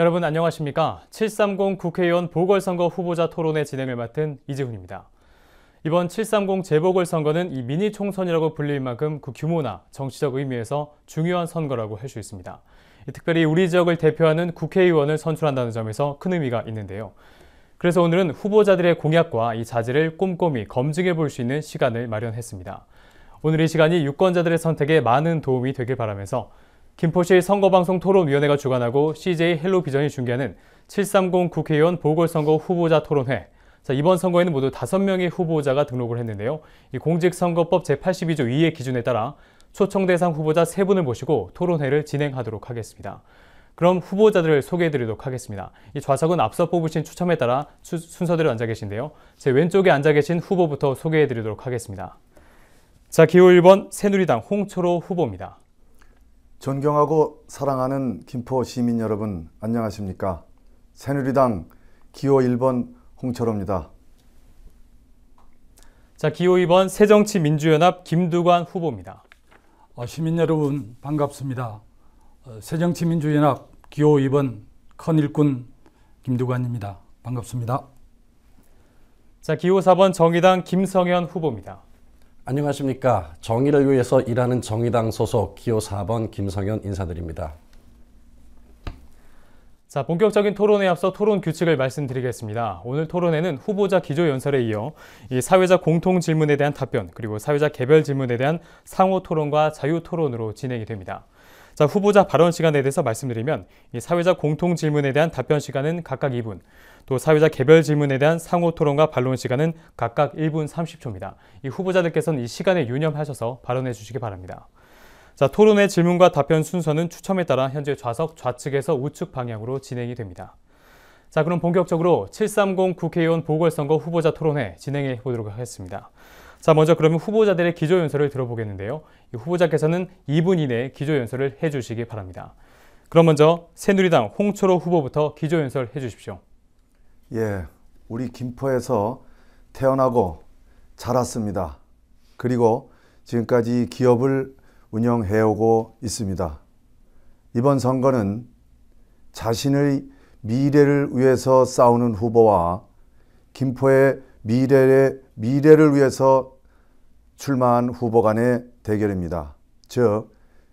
여러분 안녕하십니까? 730 국회의원 보궐선거 후보자 토론회 진행을 맡은 이지훈입니다. 이번 730 재보궐선거는 이 미니 총선이라고 불릴 만큼 그 규모나 정치적 의미에서 중요한 선거라고 할 수 있습니다. 특별히 우리 지역을 대표하는 국회의원을 선출한다는 점에서 큰 의미가 있는데요. 그래서 오늘은 후보자들의 공약과 이 자질을 꼼꼼히 검증해 볼 수 있는 시간을 마련했습니다. 오늘 이 시간이 유권자들의 선택에 많은 도움이 되길 바라면서 김포시 선거방송 토론위원회가 주관하고 CJ 헬로비전이 중계하는 730 국회의원 보궐선거 후보자 토론회. 이번 선거에는 모두 5명의 후보자가 등록을 했는데요. 이 공직선거법 제82조 2의 기준에 따라 초청 대상 후보자 3분을 모시고 토론회를 진행하도록 하겠습니다. 그럼 후보자들을 소개해드리도록 하겠습니다. 이 좌석은 앞서 뽑으신 추첨에 따라 순서대로 앉아 계신데요. 제 왼쪽에 앉아 계신 후보부터 소개해드리도록 하겠습니다. 자, 기호 1번 새누리당 홍철호 후보입니다. 존경하고 사랑하는 김포 시민 여러분 안녕하십니까? 새누리당 기호 1번 홍철호입니다. 자, 기호 2번 새정치민주연합 김두관 후보입니다. 시민 여러분 반갑습니다. 새정치민주연합 기호 2번 큰 일꾼 김두관입니다. 반갑습니다. 자, 기호 4번 정의당 김성현 후보입니다. 안녕하십니까. 정의를 위해서 일하는 정의당 소속 기호 4번 김성현 인사드립니다. 자, 본격적인 토론에 앞서 토론 규칙을 말씀드리겠습니다. 오늘 토론회는 후보자 기조연설에 이어 이 사회자 공통 질문에 대한 답변, 그리고 사회자 개별 질문에 대한 상호 토론과 자유 토론으로 진행이 됩니다. 자, 후보자 발언 시간에 대해서 말씀드리면 이 사회자 공통 질문에 대한 답변 시간은 각각 2분, 또 사회자 개별 질문에 대한 상호 토론과 반론 시간은 각각 1분 30초입니다. 이 후보자들께서는 이 시간에 유념하셔서 발언해 주시기 바랍니다. 자, 토론회 질문과 답변 순서는 추첨에 따라 현재 좌석 좌측에서 우측 방향으로 진행이 됩니다. 자, 그럼 본격적으로 730 국회의원 보궐선거 후보자 토론회 진행해 보도록 하겠습니다. 자, 먼저 그러면 후보자들의 기조연설을 들어보겠는데요. 이 후보자께서는 2분 이내에 기조연설을 해주시기 바랍니다. 그럼 먼저 새누리당 홍철호 후보부터 기조연설 해주십시오. 예, 우리 김포에서 태어나고 자랐습니다. 그리고 지금까지 기업을 운영해오고 있습니다. 이번 선거는 자신의 미래를 위해서 싸우는 후보와 김포의 미래를 위해서 출마한 후보 간의 대결입니다. 즉,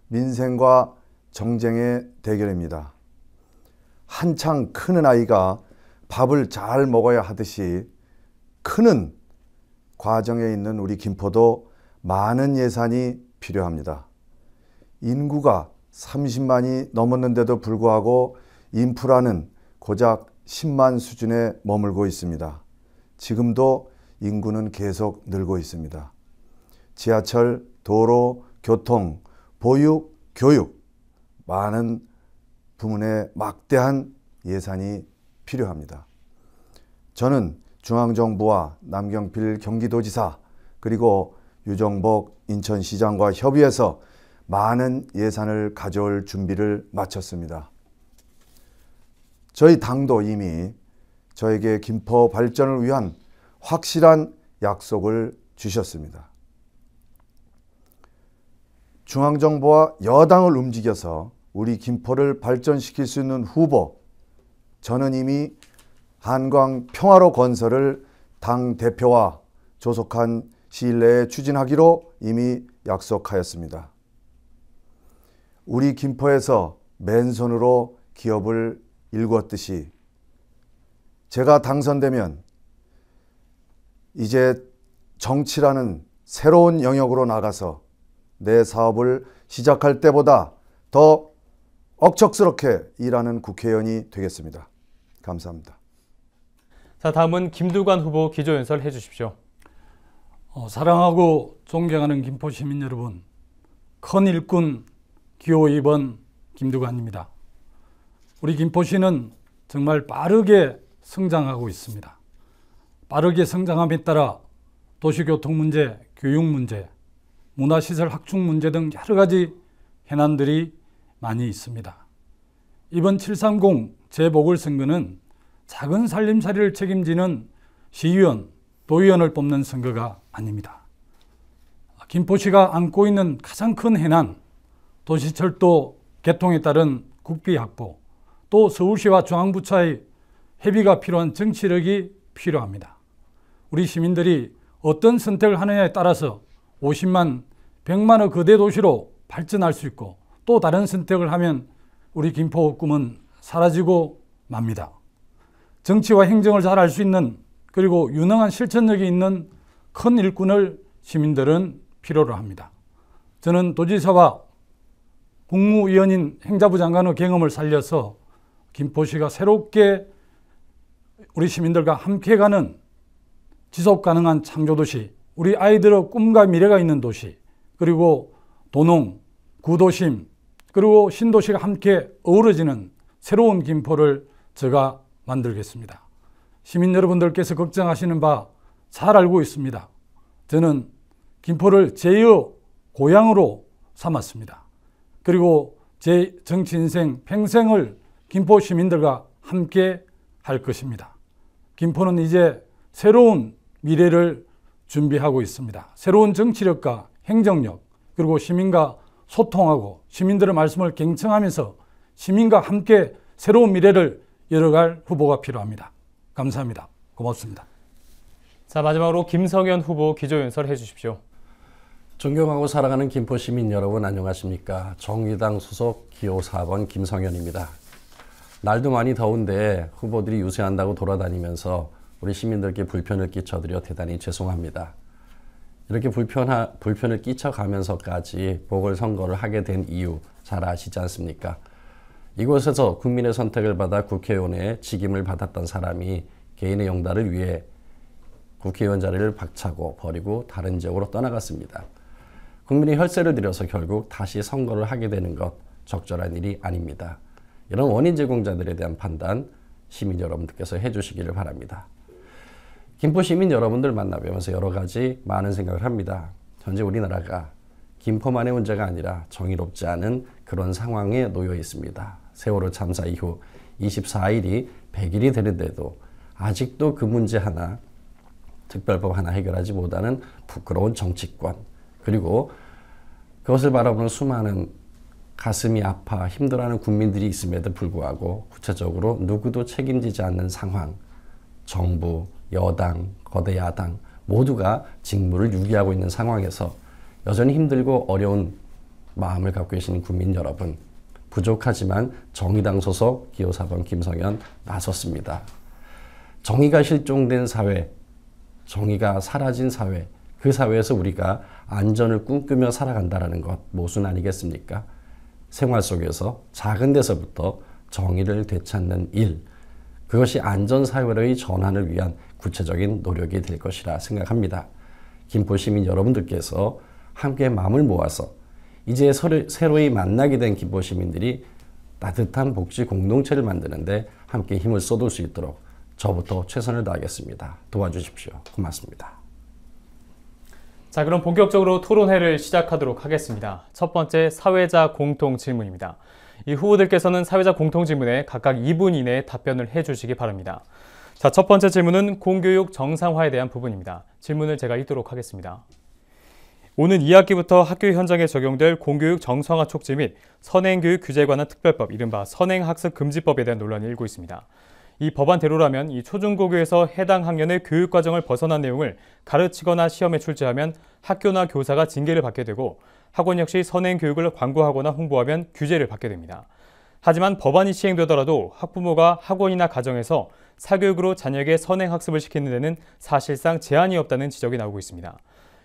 민생과 정쟁의 대결입니다. 한창 크는 아이가 밥을 잘 먹어야 하듯이 크는 과정에 있는 우리 김포도 많은 예산이 필요합니다. 인구가 30만이 넘었는데도 불구하고 인프라는 고작 10만 수준에 머물고 있습니다. 지금도 인구는 계속 늘고 있습니다. 지하철, 도로, 교통, 보육, 교육, 많은 부문에 막대한 예산이 필요합니다. 저는 중앙정부와 남경필 경기도지사 그리고 유정복 인천시장과 협의해서 많은 예산을 가져올 준비를 마쳤습니다. 저희 당도 이미 저에게 김포 발전을 위한 확실한 약속을 주셨습니다. 중앙정부와 여당을 움직여서 우리 김포를 발전시킬 수 있는 후보, 저는 이미 한강 평화로 건설을 당 대표와 조속한 시일 내에 추진하기로 이미 약속하였습니다. 우리 김포에서 맨손으로 기업을 일궜듯이 제가 당선되면 이제 정치라는 새로운 영역으로 나가서 내 사업을 시작할 때보다 더 억척스럽게 일하는 국회의원이 되겠습니다. 감사합니다. 자, 다음은 김두관 후보 기조연설 해주십시오. 사랑하고 존경하는 김포 시민 여러분, 큰 일꾼 기호 2번 김두관입니다. 우리 김포시는 정말 빠르게 성장하고 있습니다. 빠르게 성장함에 따라 도시교통 문제, 교육 문제, 문화시설 확충 문제 등 여러 가지 현안들이 많이 있습니다. 이번 730 재보궐선거는 작은 살림살이를 책임지는 시의원, 도의원을 뽑는 선거가 아닙니다. 김포시가 안고 있는 가장 큰 해난 도시철도 개통에 따른 국비 확보, 또 서울시와 중앙부처의 협의가 필요한 정치력이 필요합니다. 우리 시민들이 어떤 선택을 하느냐에 따라서 50만, 100만의 거대 도시로 발전할 수 있고 또 다른 선택을 하면 우리 김포 꿈은 사라지고 맙니다. 정치와 행정을 잘 알 수 있는 그리고 유능한 실천력이 있는 큰 일꾼을 시민들은 필요로 합니다. 저는 도지사와 국무위원인 행자부 장관의 경험을 살려서 김포시가 새롭게 우리 시민들과 함께 가는 지속가능한 창조도시, 우리 아이들의 꿈과 미래가 있는 도시, 그리고 도농, 구도심, 그리고 신도시가 함께 어우러지는 새로운 김포를 제가 만들겠습니다. 시민 여러분들께서 걱정하시는 바 잘 알고 있습니다. 저는 김포를 제2의 고향으로 삼았습니다. 그리고 제 정치 인생 평생을 김포 시민들과 함께 할 것입니다. 김포는 이제 새로운 미래를 준비하고 있습니다. 새로운 정치력과 행정력, 그리고 시민과 소통하고 시민들의 말씀을 경청하면서 시민과 함께 새로운 미래를 열어갈 후보가 필요합니다. 감사합니다. 고맙습니다. 자, 마지막으로 김성현 후보 기조연설 해주십시오. 존경하고 사랑하는 김포 시민 여러분 안녕하십니까. 정의당 소속 기호 4번 김성현입니다. 날도 많이 더운데 후보들이 유세한다고 돌아다니면서 우리 시민들께 불편을 끼쳐드려 대단히 죄송합니다. 이렇게 불편을 끼쳐가면서까지 보궐선거를 하게 된 이유 잘 아시지 않습니까? 이곳에서 국민의 선택을 받아 국회의원의 직임을 받았던 사람이 개인의 영달을 위해 국회의원 자리를 박차고 버리고 다른 지역으로 떠나갔습니다. 국민이 혈세를 들여서 결국 다시 선거를 하게 되는 것 적절한 일이 아닙니다. 이런 원인 제공자들에 대한 판단 시민 여러분들께서 해주시기를 바랍니다. 김포 시민 여러분들 만나뵈면서 여러 가지 많은 생각을 합니다. 현재 우리나라가 김포만의 문제가 아니라 정의롭지 않은 그런 상황에 놓여 있습니다. 세월호 참사 이후 24일이 100일이 되는데도 아직도 그 문제 하나, 특별법 하나 해결하지 못하는 부끄러운 정치권, 그리고 그것을 바라보는 수많은 가슴이 아파 힘들어하는 국민들이 있음에도 불구하고 구체적으로 누구도 책임지지 않는 상황, 정부, 여당, 거대 야당 모두가 직무를 유기하고 있는 상황에서 여전히 힘들고 어려운 마음을 갖고 계시는 국민 여러분, 부족하지만 정의당 소속 기호 4번 김성현 나섰습니다. 정의가 실종된 사회, 정의가 사라진 사회, 그 사회에서 우리가 안전을 꿈꾸며 살아간다는 것 모순 아니겠습니까? 생활 속에서 작은 데서부터 정의를 되찾는 일, 그것이 안전사회로의 전환을 위한 구체적인 노력이 될 것이라 생각합니다. 김포 시민 여러분들께서 함께 마음을 모아서 이제 새로이 만나게 된 김포 시민들이 따뜻한 복지 공동체를 만드는데 함께 힘을 쏟을 수 있도록 저부터 최선을 다하겠습니다. 도와주십시오. 고맙습니다. 자, 그럼 본격적으로 토론회를 시작하도록 하겠습니다. 첫 번째 사회자 공통 질문입니다. 이 후보들께서는 사회자 공통 질문에 각각 2분 이내에 답변을 해주시기 바랍니다. 자, 첫 번째 질문은 공교육 정상화에 대한 부분입니다. 질문을 제가 읽도록 하겠습니다. 오는 2학기부터 학교 현장에 적용될 공교육 정상화 촉진 및 선행교육 규제에 관한 특별법, 이른바 선행학습금지법에 대한 논란이 일고 있습니다. 이 법안대로라면 이 초중고교에서 해당 학년의 교육과정을 벗어난 내용을 가르치거나 시험에 출제하면 학교나 교사가 징계를 받게 되고 학원 역시 선행교육을 광고하거나 홍보하면 규제를 받게 됩니다. 하지만 법안이 시행되더라도 학부모가 학원이나 가정에서 사교육으로 자녀에게 선행학습을 시키는 데는 사실상 제한이 없다는 지적이 나오고 있습니다.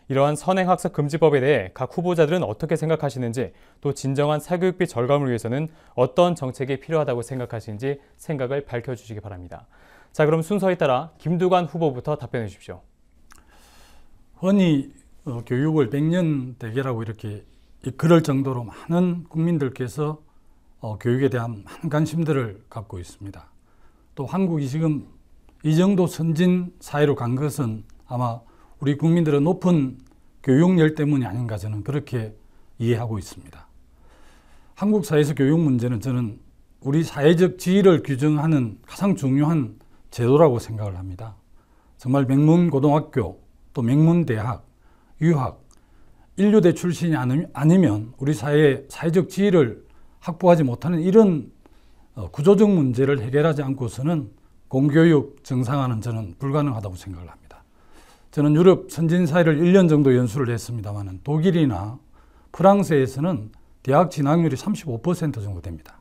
이러한 선행학습금지법에 대해 각 후보자들은 어떻게 생각하시는지, 또 진정한 사교육비 절감을 위해서는 어떤 정책이 필요하다고 생각하시는지 생각을 밝혀주시기 바랍니다. 자, 그럼 순서에 따라 김두관 후보부터 답변해 주십시오. 흔히 교육을 100년 대계라고 이렇게 그럴 정도로 많은 국민들께서 교육에 대한 많은 관심들을 갖고 있습니다. 또 한국이 지금 이 정도 선진 사회로 간 것은 아마 우리 국민들의 높은 교육열 때문이 아닌가 저는 그렇게 이해하고 있습니다. 한국 사회에서 교육 문제는 저는 우리 사회적 지위를 규정하는 가장 중요한 제도라고 생각을 합니다. 정말 명문고등학교, 또 명문대학, 유학, 인류대 출신이 아니면 우리 사회의 사회적 지위를 확보하지 못하는 이런 구조적 문제를 해결하지 않고서는 공교육 정상화는 저는 불가능하다고 생각을 합니다. 저는 유럽 선진사회를 1년 정도 연수를 했습니다만 독일이나 프랑스에서는 대학 진학률이 35% 정도 됩니다.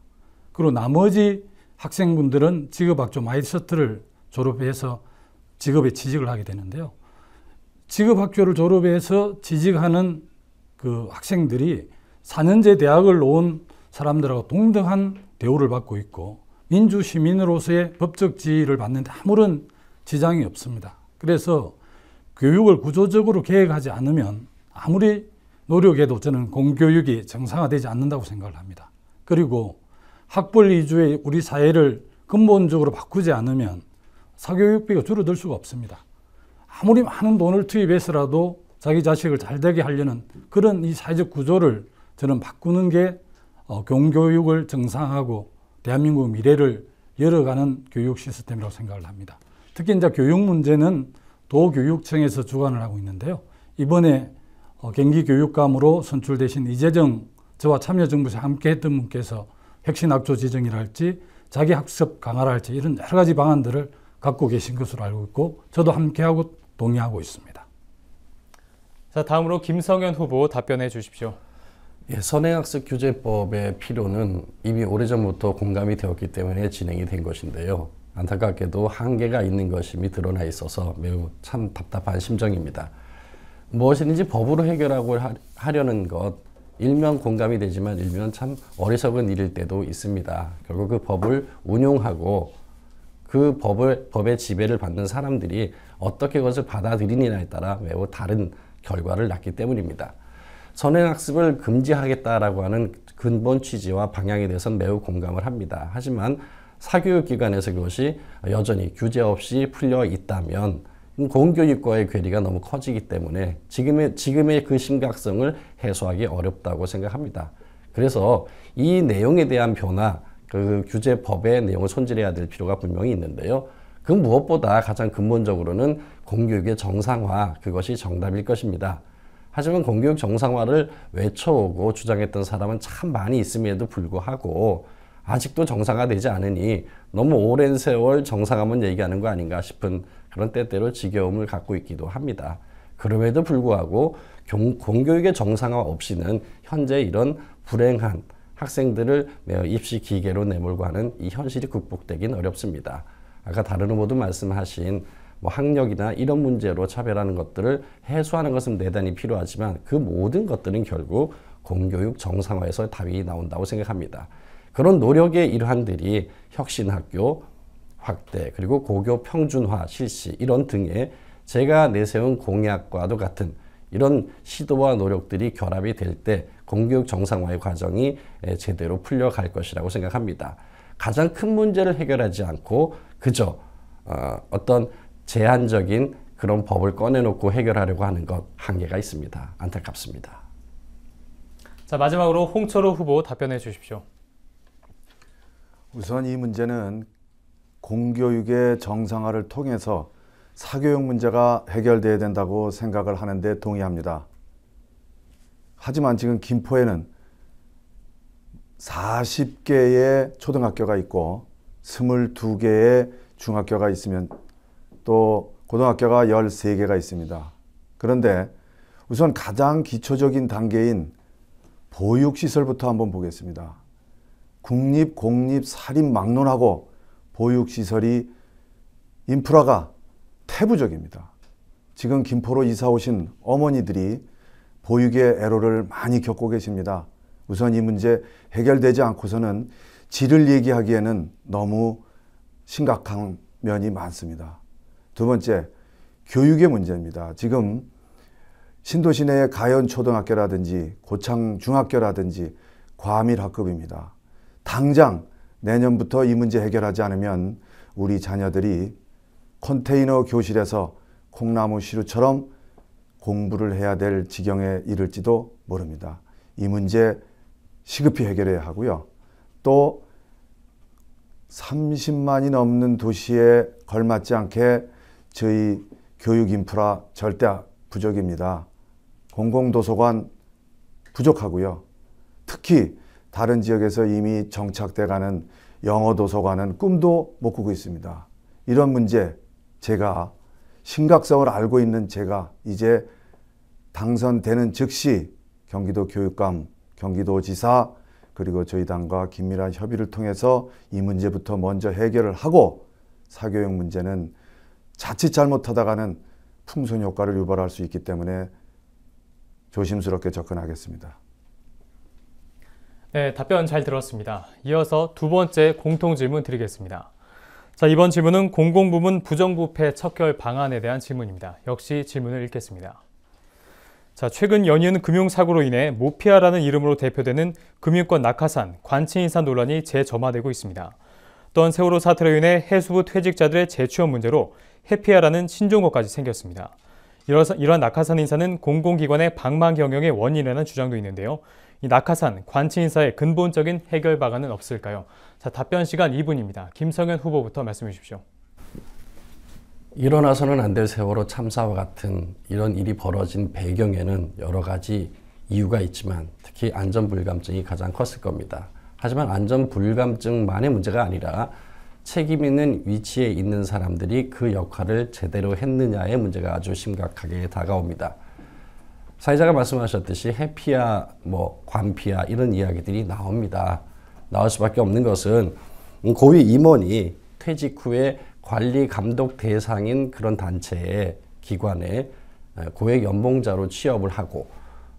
그리고 나머지 학생분들은 직업학조 마이스터를 졸업해서 직업에 취직을 하게 되는데요. 직업학교를 졸업해서 취직하는 그 학생들이 4년제 대학을 나온 사람들하고 동등한 대우를 받고 있고 민주시민으로서의 법적 지위를 받는데 아무런 지장이 없습니다. 그래서 교육을 구조적으로 개혁하지 않으면 아무리 노력해도 저는 공교육이 정상화되지 않는다고 생각을 합니다. 그리고 학벌 위주의 우리 사회를 근본적으로 바꾸지 않으면 사교육비가 줄어들 수가 없습니다. 아무리 많은 돈을 투입해서라도 자기 자식을 잘되게 하려는 그런 이 사회적 구조를 저는 바꾸는 게 공교육을 정상화하고 대한민국 미래를 열어가는 교육 시스템이라고 생각을 합니다. 특히 이제 교육 문제는 도교육청에서 주관을 하고 있는데요. 이번에 경기교육감으로 선출되신 이재정 저와 참여정부에서 함께 했던 분께서 혁신학조 지정이랄지 자기학습 강화랄지 이런 여러 가지 방안들을 갖고 계신 것으로 알고 있고 저도 함께하고 동의하고 있습니다. 자, 다음으로 김성현 후보 답변해 주십시오. 예, 선행학습 규제법의 필요는 이미 오래전부터 공감이 되었기 때문에 진행이 된 것인데요. 안타깝게도 한계가 있는 것이 이미 드러나 있어서 매우 참 답답한 심정입니다. 무엇이든지 법으로 해결하고 하려는 것, 일면 공감이 되지만 일면 참 어리석은 일일 때도 있습니다. 결국 그 법을 운용하고 그 법의 지배를 받는 사람들이 어떻게 그것을 받아들이느냐에 따라 매우 다른 결과를 낳기 때문입니다. 선행학습을 금지하겠다라고 하는 근본 취지와 방향에 대해서는 매우 공감을 합니다. 하지만 사교육기관에서 그것이 여전히 규제 없이 풀려 있다면 공교육과의 괴리가 너무 커지기 때문에 지금의 그 심각성을 해소하기 어렵다고 생각합니다. 그래서 이 내용에 대한 변화, 그 규제법의 내용을 손질해야 될 필요가 분명히 있는데요. 그 무엇보다 가장 근본적으로는 공교육의 정상화, 그것이 정답일 것입니다. 하지만 공교육 정상화를 외쳐오고 주장했던 사람은 참 많이 있음에도 불구하고 아직도 정상화되지 않으니 너무 오랜 세월 정상화만 얘기하는 거 아닌가 싶은 그런 때때로 지겨움을 갖고 있기도 합니다. 그럼에도 불구하고 공교육의 정상화 없이는 현재 이런 불행한 학생들을 매우 입시 기계로 내몰고 하는 이 현실이 극복되긴 어렵습니다. 아까 다른 후보도 말씀하신 학력이나 이런 문제로 차별하는 것들을 해소하는 것은 대단히 필요하지만 그 모든 것들은 결국 공교육 정상화에서 답이 나온다고 생각합니다. 그런 노력의 일환들이 혁신학교 확대 그리고 고교 평준화 실시 이런 등의 제가 내세운 공약과도 같은 이런 시도와 노력들이 결합이 될 때 공교육 정상화의 과정이 제대로 풀려갈 것이라고 생각합니다. 가장 큰 문제를 해결하지 않고 그저 어떤 제한적인 그런 법을 꺼내놓고 해결하려고 하는 것 한계가 있습니다. 안타깝습니다. 자, 마지막으로 홍철호 후보 답변해 주십시오. 우선 이 문제는 공교육의 정상화를 통해서 사교육 문제가 해결돼야 된다고 생각을 하는데 동의합니다. 하지만 지금 김포에는 40개의 초등학교가 있고 22개의 중학교가 있으면 또 고등학교가 13개가 있습니다. 그런데 우선 가장 기초적인 단계인 보육시설부터 한번 보겠습니다. 국립, 공립, 사립 막론하고 보육시설이 인프라가 태부적입니다. 지금 김포로 이사 오신 어머니들이 보육의 애로를 많이 겪고 계십니다. 우선 이 문제 해결되지 않고서는 질을 얘기하기에는 너무 심각한 면이 많습니다. 두 번째, 교육의 문제입니다. 지금 신도시 내의 가연초등학교라든지 고창중학교라든지 과밀학급입니다. 당장 내년부터 이 문제 해결하지 않으면 우리 자녀들이 컨테이너 교실에서 콩나무 시루처럼 공부를 해야 될 지경에 이를지도 모릅니다. 이 문제 시급히 해결해야 하고요. 또 30만이 넘는 도시에 걸맞지 않게 저희 교육 인프라 절대 부족입니다. 공공도서관 부족하고요. 특히 다른 지역에서 이미 정착돼 가는 영어 도서관은 꿈도 못 꾸고 있습니다. 이런 문제, 제가 심각성을 알고 있는 제가 이제 당선되는 즉시 경기도 교육감, 경기도지사, 그리고 저희 당과 긴밀한 협의를 통해서 이 문제부터 먼저 해결을 하고 사교육 문제는 자칫 잘못하다가는 풍선 효과를 유발할 수 있기 때문에 조심스럽게 접근하겠습니다. 네, 답변 잘 들었습니다. 이어서 두 번째 공통 질문 드리겠습니다. 자, 이번 질문은 공공부문 부정부패 척결 방안에 대한 질문입니다. 역시 질문을 읽겠습니다. 자, 최근 연이은 금융사고로 인해 모피아라는 이름으로 대표되는 금융권 낙하산, 관치인사 논란이 재점화되고 있습니다. 또한 세월호 사태로 인해 해수부 퇴직자들의 재취업 문제로 해피아라는 신종어까지 생겼습니다. 이러한 낙하산 인사는 공공기관의 방만 경영의 원인이라는 주장도 있는데요. 이 낙하산, 관치 인사의 근본적인 해결 방안은 없을까요? 자, 답변 시간 2분입니다. 김성현 후보부터 말씀해 주십시오. 일어나서는 안 될 세월호 참사와 같은 이런 일이 벌어진 배경에는 여러 가지 이유가 있지만 특히 안전불감증이 가장 컸을 겁니다. 하지만 안전불감증만의 문제가 아니라 책임 있는 위치에 있는 사람들이 그 역할을 제대로 했느냐의 문제가 아주 심각하게 다가옵니다. 사회자가 말씀하셨듯이 해피아, 관피아 이런 이야기들이 나옵니다. 나올 수밖에 없는 것은 고위 임원이 퇴직 후에 관리 감독 대상인 그런 단체의 기관에 고액 연봉자로 취업을 하고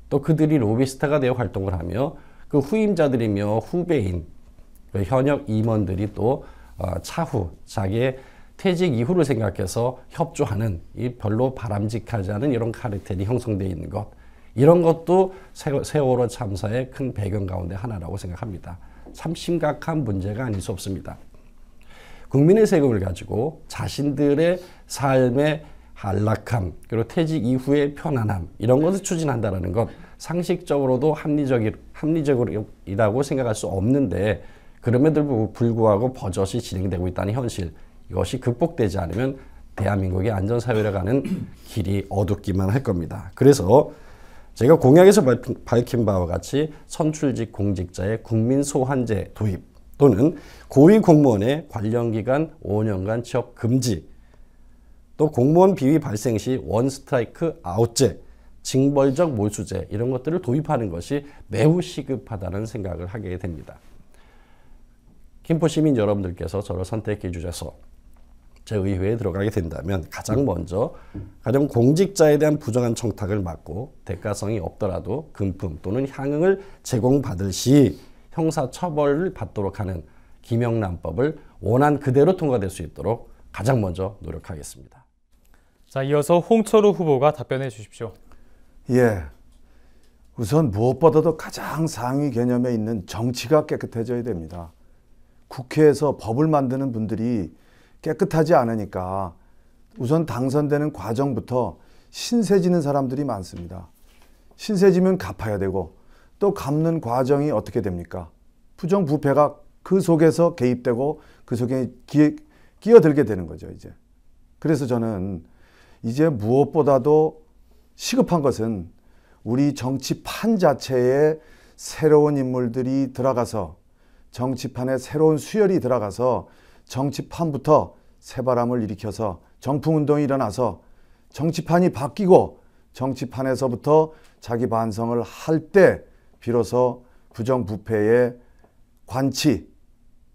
또 그들이 로비스트가 되어 활동을 하며 그 후임자들이며 후배인 그 현역 임원들이 또 차후 자기의 퇴직 이후를 생각해서 협조하는 이 별로 바람직하지 않은 이런 카르텔이 형성되어 있는 것, 이런 것도 세월호 참사의 큰 배경 가운데 하나라고 생각합니다. 참 심각한 문제가 아닐 수 없습니다. 국민의 세금을 가지고 자신들의 삶의 안락함, 그리고 퇴직 이후의 편안함, 이런 것을 추진한다는 것, 상식적으로도 합리적이라고 생각할 수 없는데 그럼에도 불구하고 버젓이 진행되고 있다는 현실, 이것이 극복되지 않으면 대한민국의 안전사회로 가는 길이 어둡기만 할 겁니다. 그래서 제가 공약에서 밝힌 바와 같이 선출직 공직자의 국민소환제 도입 또는 고위공무원의 관련기간 5년간 취업 금지, 또 공무원 비위 발생 시 원스트라이크 아웃제, 징벌적 몰수제, 이런 것들을 도입하는 것이 매우 시급하다는 생각을 하게 됩니다. 김포 시민 여러분들께서 저를 선택해 주셔서 제 의회에 들어가게 된다면 가장 먼저 가령 공직자에 대한 부정한 청탁을 막고 대가성이 없더라도 금품 또는 향응을 제공받을 시 형사처벌을 받도록 하는 김영란법을 원안 그대로 통과될 수 있도록 가장 먼저 노력하겠습니다. 자, 이어서 홍철우 후보가 답변해 주십시오. 예, 우선 무엇보다도 가장 상위 개념에 있는 정치가 깨끗해져야 됩니다. 국회에서 법을 만드는 분들이 깨끗하지 않으니까 우선 당선되는 과정부터 신세지는 사람들이 많습니다. 신세지면 갚아야 되고 또 갚는 과정이 어떻게 됩니까? 부정부패가 그 속에서 개입되고 그 속에 끼어들게 되는 거죠, 이제. 그래서 저는 이제 무엇보다도 시급한 것은 우리 정치판 자체에 새로운 인물들이 들어가서 정치판에 새로운 수혈이 들어가서 정치판부터 새바람을 일으켜서 정풍운동이 일어나서 정치판이 바뀌고 정치판에서부터 자기 반성을 할 때 비로소 부정부패의 관치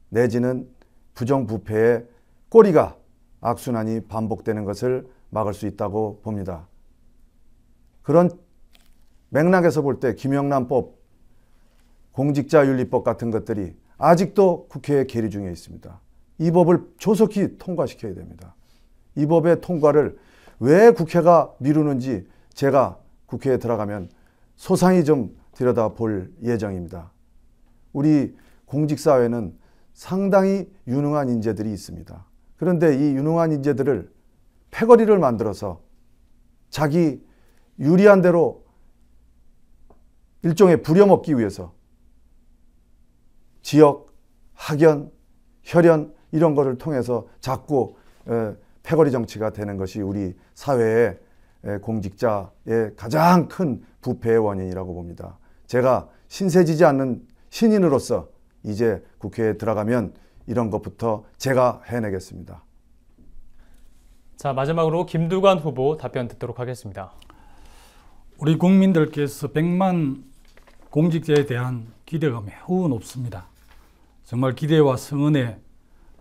내지는 부정부패의 꼬리가 악순환이 반복되는 것을 막을 수 있다고 봅니다. 그런 맥락에서 볼 때 김영란법, 공직자윤리법 같은 것들이 아직도 국회에 계류 중에 있습니다. 이 법을 조속히 통과시켜야 됩니다. 이 법의 통과를 왜 국회가 미루는지 제가 국회에 들어가면 소상히 좀 들여다볼 예정입니다. 우리 공직사회는 상당히 유능한 인재들이 있습니다. 그런데 이 유능한 인재들을 패거리를 만들어서 자기 유리한 대로 일종의 부려먹기 위해서 지역, 학연, 혈연 이런 거를 통해서 자꾸 패거리 정치가 되는 것이 우리 사회의 공직자의 가장 큰 부패의 원인이라고 봅니다. 제가 신세지지 않는 신인으로서 이제 국회에 들어가면 이런 것부터 제가 해내겠습니다. 자, 마지막으로 김두관 후보 답변 듣도록 하겠습니다. 우리 국민들께서 100만 공직자에 대한 기대가 매우 높습니다. 정말 기대와 성원에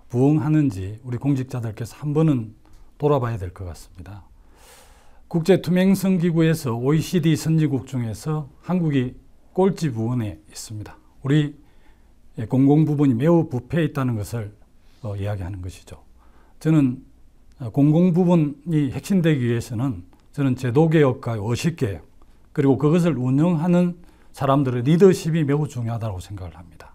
부응하는지 우리 공직자들께서 한 번은 돌아봐야 될 것 같습니다. 국제투명성기구에서 OECD 선진국 중에서 한국이 꼴찌 부분에 있습니다. 우리 공공부문이 매우 부패해 있다는 것을 이야기하는 것이죠. 저는 공공부문이 핵심되기 위해서는 저는 제도개혁과 의식개혁 그리고 그것을 운영하는 사람들의 리더십이 매우 중요하다고 생각을 합니다.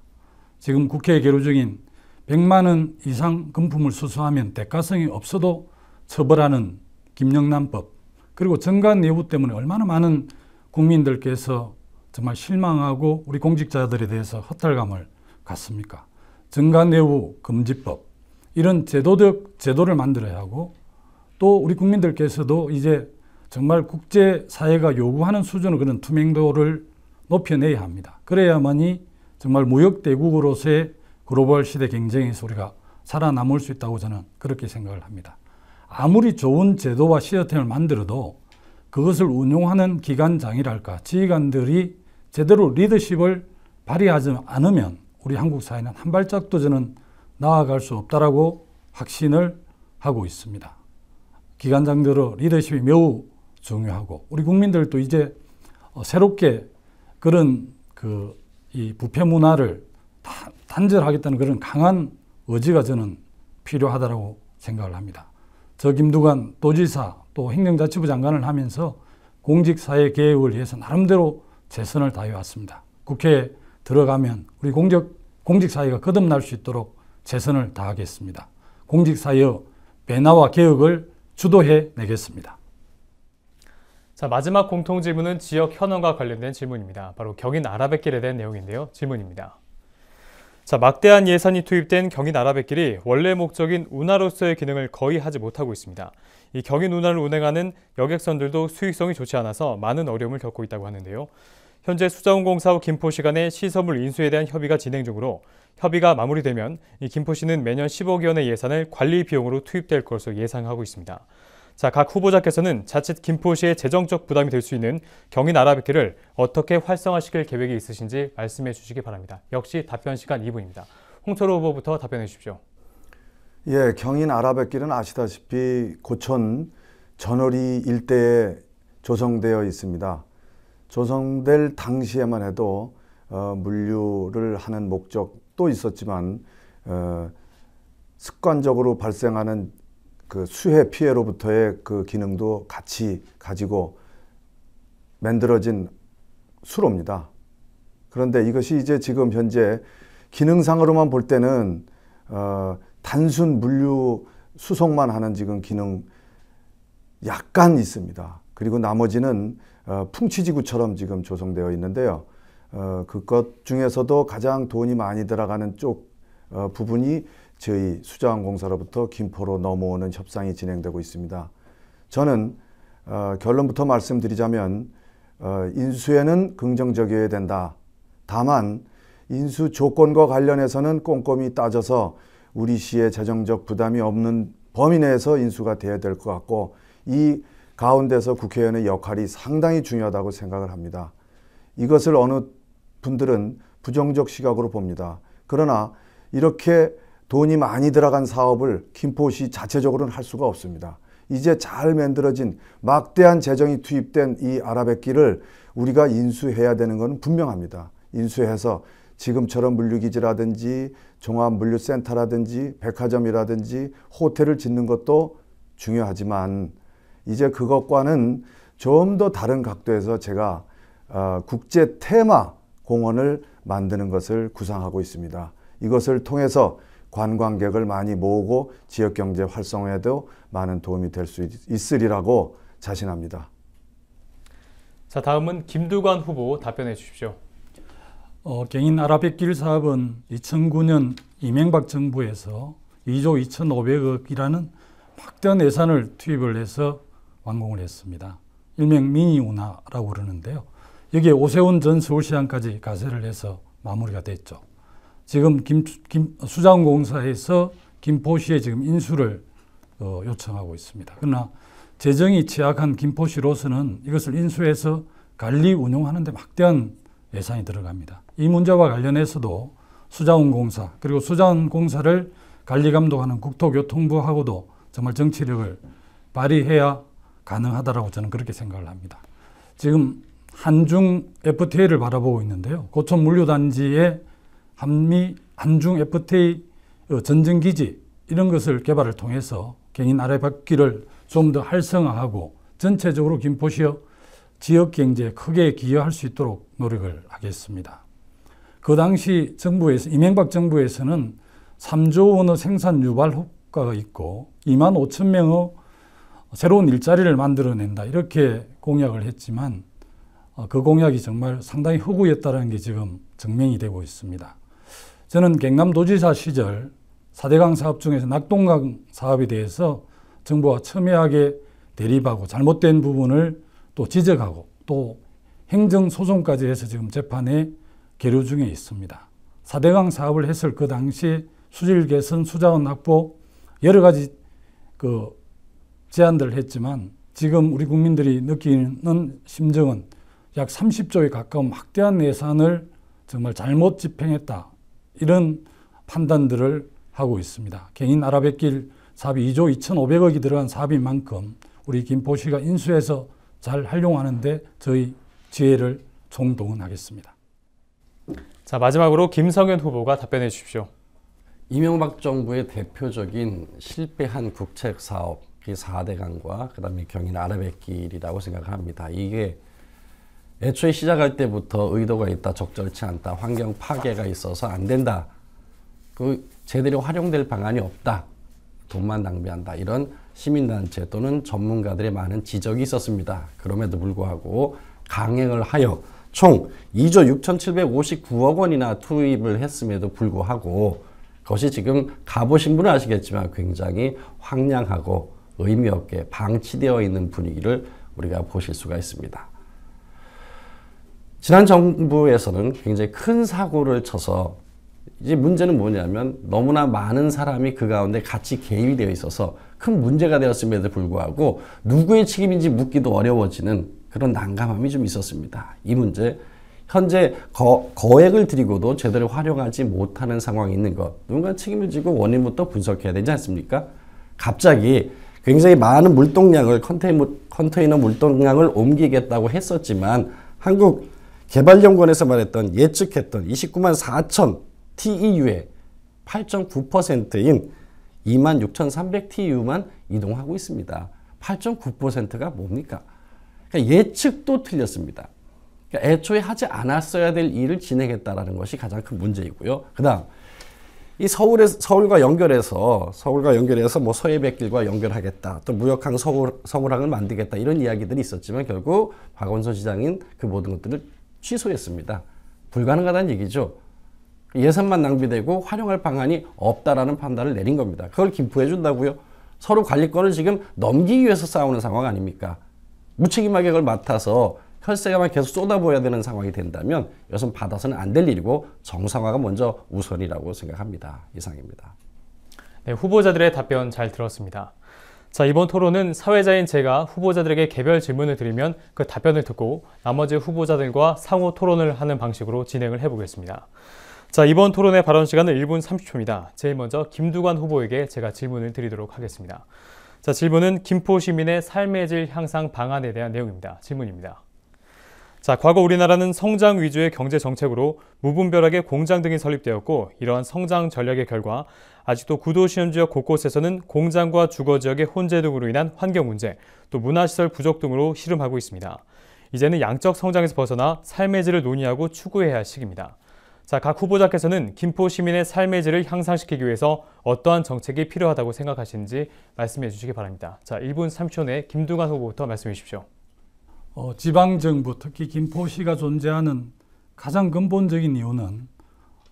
지금 국회에 계류 중인 100만 원 이상 금품을 수수하면 대가성이 없어도 처벌하는 김영란법 그리고 정관예우 때문에 얼마나 많은 국민들께서 정말 실망하고 우리 공직자들에 대해서 허탈감을 갖습니까? 정관예우 금지법 이런 제도를 만들어야 하고 또 우리 국민들께서도 이제 정말 국제사회가 요구하는 수준의 그런 투명도를 높여내야 합니다. 그래야만이 정말 무역대국으로서의 글로벌 시대 경쟁에서 우리가 살아남을 수 있다고 저는 그렇게 생각을 합니다. 아무리 좋은 제도와 시스템을 만들어도 그것을 운용하는 기관장이랄까 지휘관들이 제대로 리더십을 발휘하지 않으면 우리 한국 사회는 한 발짝도 저는 나아갈 수 없다라고 확신을 하고 있습니다. 기관장들의 리더십이 매우 중요하고 우리 국민들도 이제 새롭게 그런 이 부패 문화를 단절하겠다는 그런 강한 의지가 저는 필요하다고 생각을 합니다. 저 김두관 도지사 또 행정자치부 장관을 하면서 공직사회 개혁을 위해서 나름대로 최선을 다해왔습니다. 국회에 들어가면 우리 공직사회가 거듭날 수 있도록 최선을 다하겠습니다. 공직사회의 변화와 개혁을 주도해 내겠습니다. 자, 마지막 공통질문은 지역 현안과 관련된 질문입니다. 바로 경인 아라뱃길에 대한 내용인데요. 질문입니다. 자, 막대한 예산이 투입된 경인 아라뱃길이 원래 목적인 운하로서의 기능을 거의 하지 못하고 있습니다. 이 경인 운하를 운행하는 여객선들도 수익성이 좋지 않아서 많은 어려움을 겪고 있다고 하는데요. 현재 수자원공사와 김포시 간의 시설물 인수에 대한 협의가 진행 중으로 협의가 마무리되면 이 김포시는 매년 10억 원의 예산을 관리 비용으로 투입될 것으로 예상하고 있습니다. 자, 각 후보자께서는 자칫 김포시의 재정적 부담이 될 수 있는 경인 아라뱃길을 어떻게 활성화시킬 계획이 있으신지 말씀해 주시기 바랍니다. 역시 답변 시간 2분입니다. 홍철호 후보부터 답변해 주십시오. 예, 경인 아라뱃길은 아시다시피 고촌 전월이 일대에 조성되어 있습니다. 조성될 당시에만 해도 물류를 하는 목적도 있었지만 습관적으로 발생하는 그 수해 피해로부터의 그 기능도 같이 가지고 만들어진 수로입니다. 그런데 이것이 이제 지금 현재 기능상으로만 볼 때는 단순 물류 수송만 하는 지금 기능 약간 있습니다. 그리고 나머지는 풍치지구처럼 지금 조성되어 있는데요. 그것 중에서도 가장 돈이 많이 들어가는 쪽 부분이 저희 수자원공사로부터 김포로 넘어오는 협상이 진행되고 있습니다. 저는 결론부터 말씀드리자면 인수에는 긍정적이어야 된다. 다만 인수 조건과 관련해서는 꼼꼼히 따져서 우리 시의 재정적 부담이 없는 범위 내에서 인수가 돼야 될 것 같고 이 가운데서 국회의원의 역할이 상당히 중요하다고 생각을 합니다. 이것을 어느 분들은 부정적 시각으로 봅니다. 그러나 이렇게 돈이 많이 들어간 사업을 김포시 자체적으로는 할 수가 없습니다. 이제 잘 만들어진 막대한 재정이 투입된 이 아라뱃길을 우리가 인수해야 되는 것은 분명합니다. 인수해서 지금처럼 물류기지라든지 종합물류센터라든지 백화점이라든지 호텔을 짓는 것도 중요하지만 이제 그것과는 좀 더 다른 각도에서 제가 국제 테마 공원을 만드는 것을 구상하고 있습니다. 이것을 통해서 관광객을 많이 모으고 지역경제 활성화에도 많은 도움이 될 수 있으리라고 자신합니다. 자, 다음은 김두관 후보 답변해 주십시오. 경인 아라뱃길 사업은 2009년 이명박 정부에서 2조 2,500억이라는 막대한 예산을 투입을 해서 완공을 했습니다. 일명 미니운하라고 그러는데요. 여기에 오세훈 전 서울시장까지 가세를 해서 마무리가 됐죠. 지금 수자원공사에서 김포시에 지금 인수를 요청하고 있습니다. 그러나 재정이 취약한 김포시로서는 이것을 인수해서 관리 운영하는 데 막대한 예산이 들어갑니다. 이 문제와 관련해서도 수자원공사 그리고 수자원공사를 관리 감독하는 국토교통부하고도 정말 정치력을 발휘해야 가능하다라고 저는 그렇게 생각을 합니다. 지금 한중 FTA를 바라보고 있는데요. 고촌 물류단지의 한중 FTA 전쟁기지 이런 것을 개발을 통해서 경인 아래바퀴를 좀 더 활성화하고 전체적으로 김포시의 지역 경제에 크게 기여할 수 있도록 노력을 하겠습니다. 그 당시 정부에서 이명박 정부에서는 3조 원의 생산 유발 효과가 있고 2만 5천 명의 새로운 일자리를 만들어낸다 이렇게 공약을 했지만 그 공약이 정말 상당히 허구였다는 게 지금 증명이 되고 있습니다. 저는 경남도지사 시절 4대강 사업 중에서 낙동강 사업에 대해서 정부와 첨예하게 대립하고 잘못된 부분을 또 지적하고 또 행정소송까지 해서 지금 재판에 계류 중에 있습니다. 4대강 사업을 했을 그 당시 수질 개선, 수자원 확보 여러 가지 제안들을 했지만 지금 우리 국민들이 느끼는 심정은 약 30조에 가까운 막대한 예산을 정말 잘못 집행했다. 이런 판단들을 하고 있습니다. 경인 아라뱃길 사업이 2조 2,500억이 들어간 사업인 만큼 우리 김포시가 인수해서 잘 활용하는 데 저희 지혜를 총동원하겠습니다. 자, 마지막으로 김성현 후보가 답변해 주십시오. 이명박 정부의 대표적인 실패한 국책 사업, 4대강과 그다음에 경인 아라뱃길이라고 생각합니다. 이게 애초에 시작할 때부터 의도가 있다, 적절치 않다, 환경 파괴가 있어서 안 된다, 제대로 활용될 방안이 없다, 돈만 낭비한다, 이런 시민단체 또는 전문가들의 많은 지적이 있었습니다. 그럼에도 불구하고 강행을 하여 총 2조 6,759억 원이나 투입을 했음에도 불구하고 그것이 지금 가보신 분은 아시겠지만 굉장히 황량하고 의미 없게 방치되어 있는 분위기를 우리가 보실 수가 있습니다. 지난 정부에서는 굉장히 큰 사고를 쳐서 이제 문제는 뭐냐면 너무나 많은 사람이 그 가운데 같이 개입이 되어 있어서 큰 문제가 되었음에도 불구하고 누구의 책임인지 묻기도 어려워지는 그런 난감함이 좀 있었습니다. 이 문제 현재 거액을 들이고도 제대로 활용하지 못하는 상황이 있는 것, 누군가 책임을 지고 원인부터 분석해야 되지 않습니까? 갑자기 굉장히 많은 물동량을 컨테이너 물동량을 옮기겠다고 했었지만 한국개발연구원에서 말했던 예측했던 29만 4천 TEU의 8.9%인 26,300 TEU만 이동하고 있습니다. 8.9%가 뭡니까? 그러니까 예측도 틀렸습니다. 그러니까 애초에 하지 않았어야 될 일을 진행했다라는 것이 가장 큰 문제이고요. 그다음 이 서울과 연결해서 뭐 서해뱃길과 연결하겠다, 또 무역항 서울항을 만들겠다, 이런 이야기들이 있었지만 결국 박원순 시장인 그 모든 것들을 취소했습니다. 불가능하다는 얘기죠. 예산만 낭비되고 활용할 방안이 없다라는 판단을 내린 겁니다. 그걸 김포해 준다고요? 서로 관리권을 지금 넘기기 위해서 싸우는 상황 아닙니까? 무책임하게 그걸 맡아서 혈세가만 계속 쏟아부어야 되는 상황이 된다면 이것은 받아서는 안 될 일이고 정상화가 먼저 우선이라고 생각합니다. 이상입니다. 네, 후보자들의 답변 잘 들었습니다. 자, 이번 토론은 사회자인 제가 후보자들에게 개별 질문을 드리면 그 답변을 듣고 나머지 후보자들과 상호 토론을 하는 방식으로 진행을 해보겠습니다. 자, 이번 토론의 발언 시간은 1분 30초입니다. 제일 먼저 김두관 후보에게 제가 질문을 드리도록 하겠습니다. 자, 질문은 김포 시민의 삶의 질 향상 방안에 대한 내용입니다. 질문입니다. 자, 과거 우리나라는 성장 위주의 경제 정책으로 무분별하게 공장 등이 설립되었고, 이러한 성장 전략의 결과 아직도 구도시험 지역 곳곳에서는 공장과 주거 지역의 혼재 등으로 인한 환경 문제, 또 문화시설 부족 등으로 씨름하고 있습니다. 이제는 양적 성장에서 벗어나 삶의 질을 논의하고 추구해야 할 시기입니다. 자, 각 후보자께서는 김포 시민의 삶의 질을 향상시키기 위해서 어떠한 정책이 필요하다고 생각하시는지 말씀해 주시기 바랍니다. 자, 1분 30초 내에 김두관 후보부터 말씀해 주십시오. 지방정부, 특히 김포시가 존재하는 가장 근본적인 이유는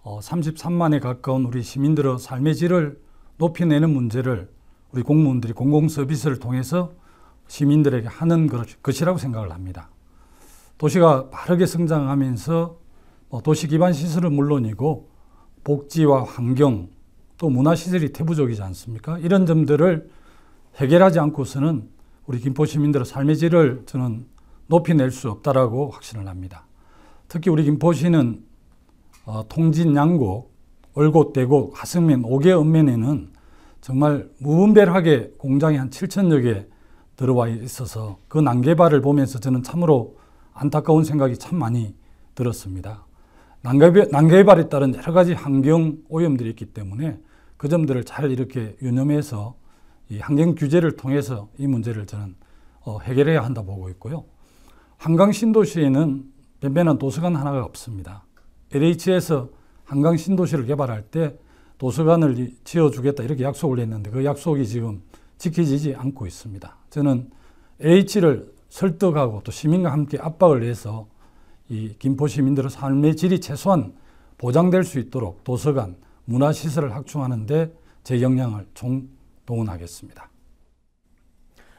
33만에 가까운 우리 시민들의 삶의 질을 높여내는 문제를 우리 공무원들이 공공서비스를 통해서 시민들에게 하는 것이라고 생각을 합니다. 도시가 빠르게 성장하면서 도시 기반 시설은 물론이고 복지와 환경 또 문화시설이 태부적이지 않습니까? 이런 점들을 해결하지 않고서는 우리 김포 시민들의 삶의 질을 저는 높이낼 수 없다라고 확신을 합니다. 특히 우리 김포시는 통진, 양곡, 얼곡, 대곡, 하승면 5개 읍면에는 정말 무분별하게 공장이 한 7,000여 개 들어와 있어서 그 난개발을 보면서 저는 참으로 안타까운 생각이 참 많이 들었습니다. 난개발에 따른 여러 가지 환경 오염들이 있기 때문에 그 점들을 잘 이렇게 유념해서 이 환경 규제를 통해서 이 문제를 저는 해결해야 한다 보고 있고요. 한강 신도시에는 변변한 도서관 하나가 없습니다. LH에서 한강 신도시를 개발할 때 도서관을 지어주겠다 이렇게 약속을 했는데 그 약속이 지금 지켜지지 않고 있습니다. 저는 LH를 설득하고 또 시민과 함께 압박을 해서 이 김포 시민들의 삶의 질이 최소한 보장될 수 있도록 도서관, 문화시설을 확충하는 데 제 역량을 총동원하겠습니다.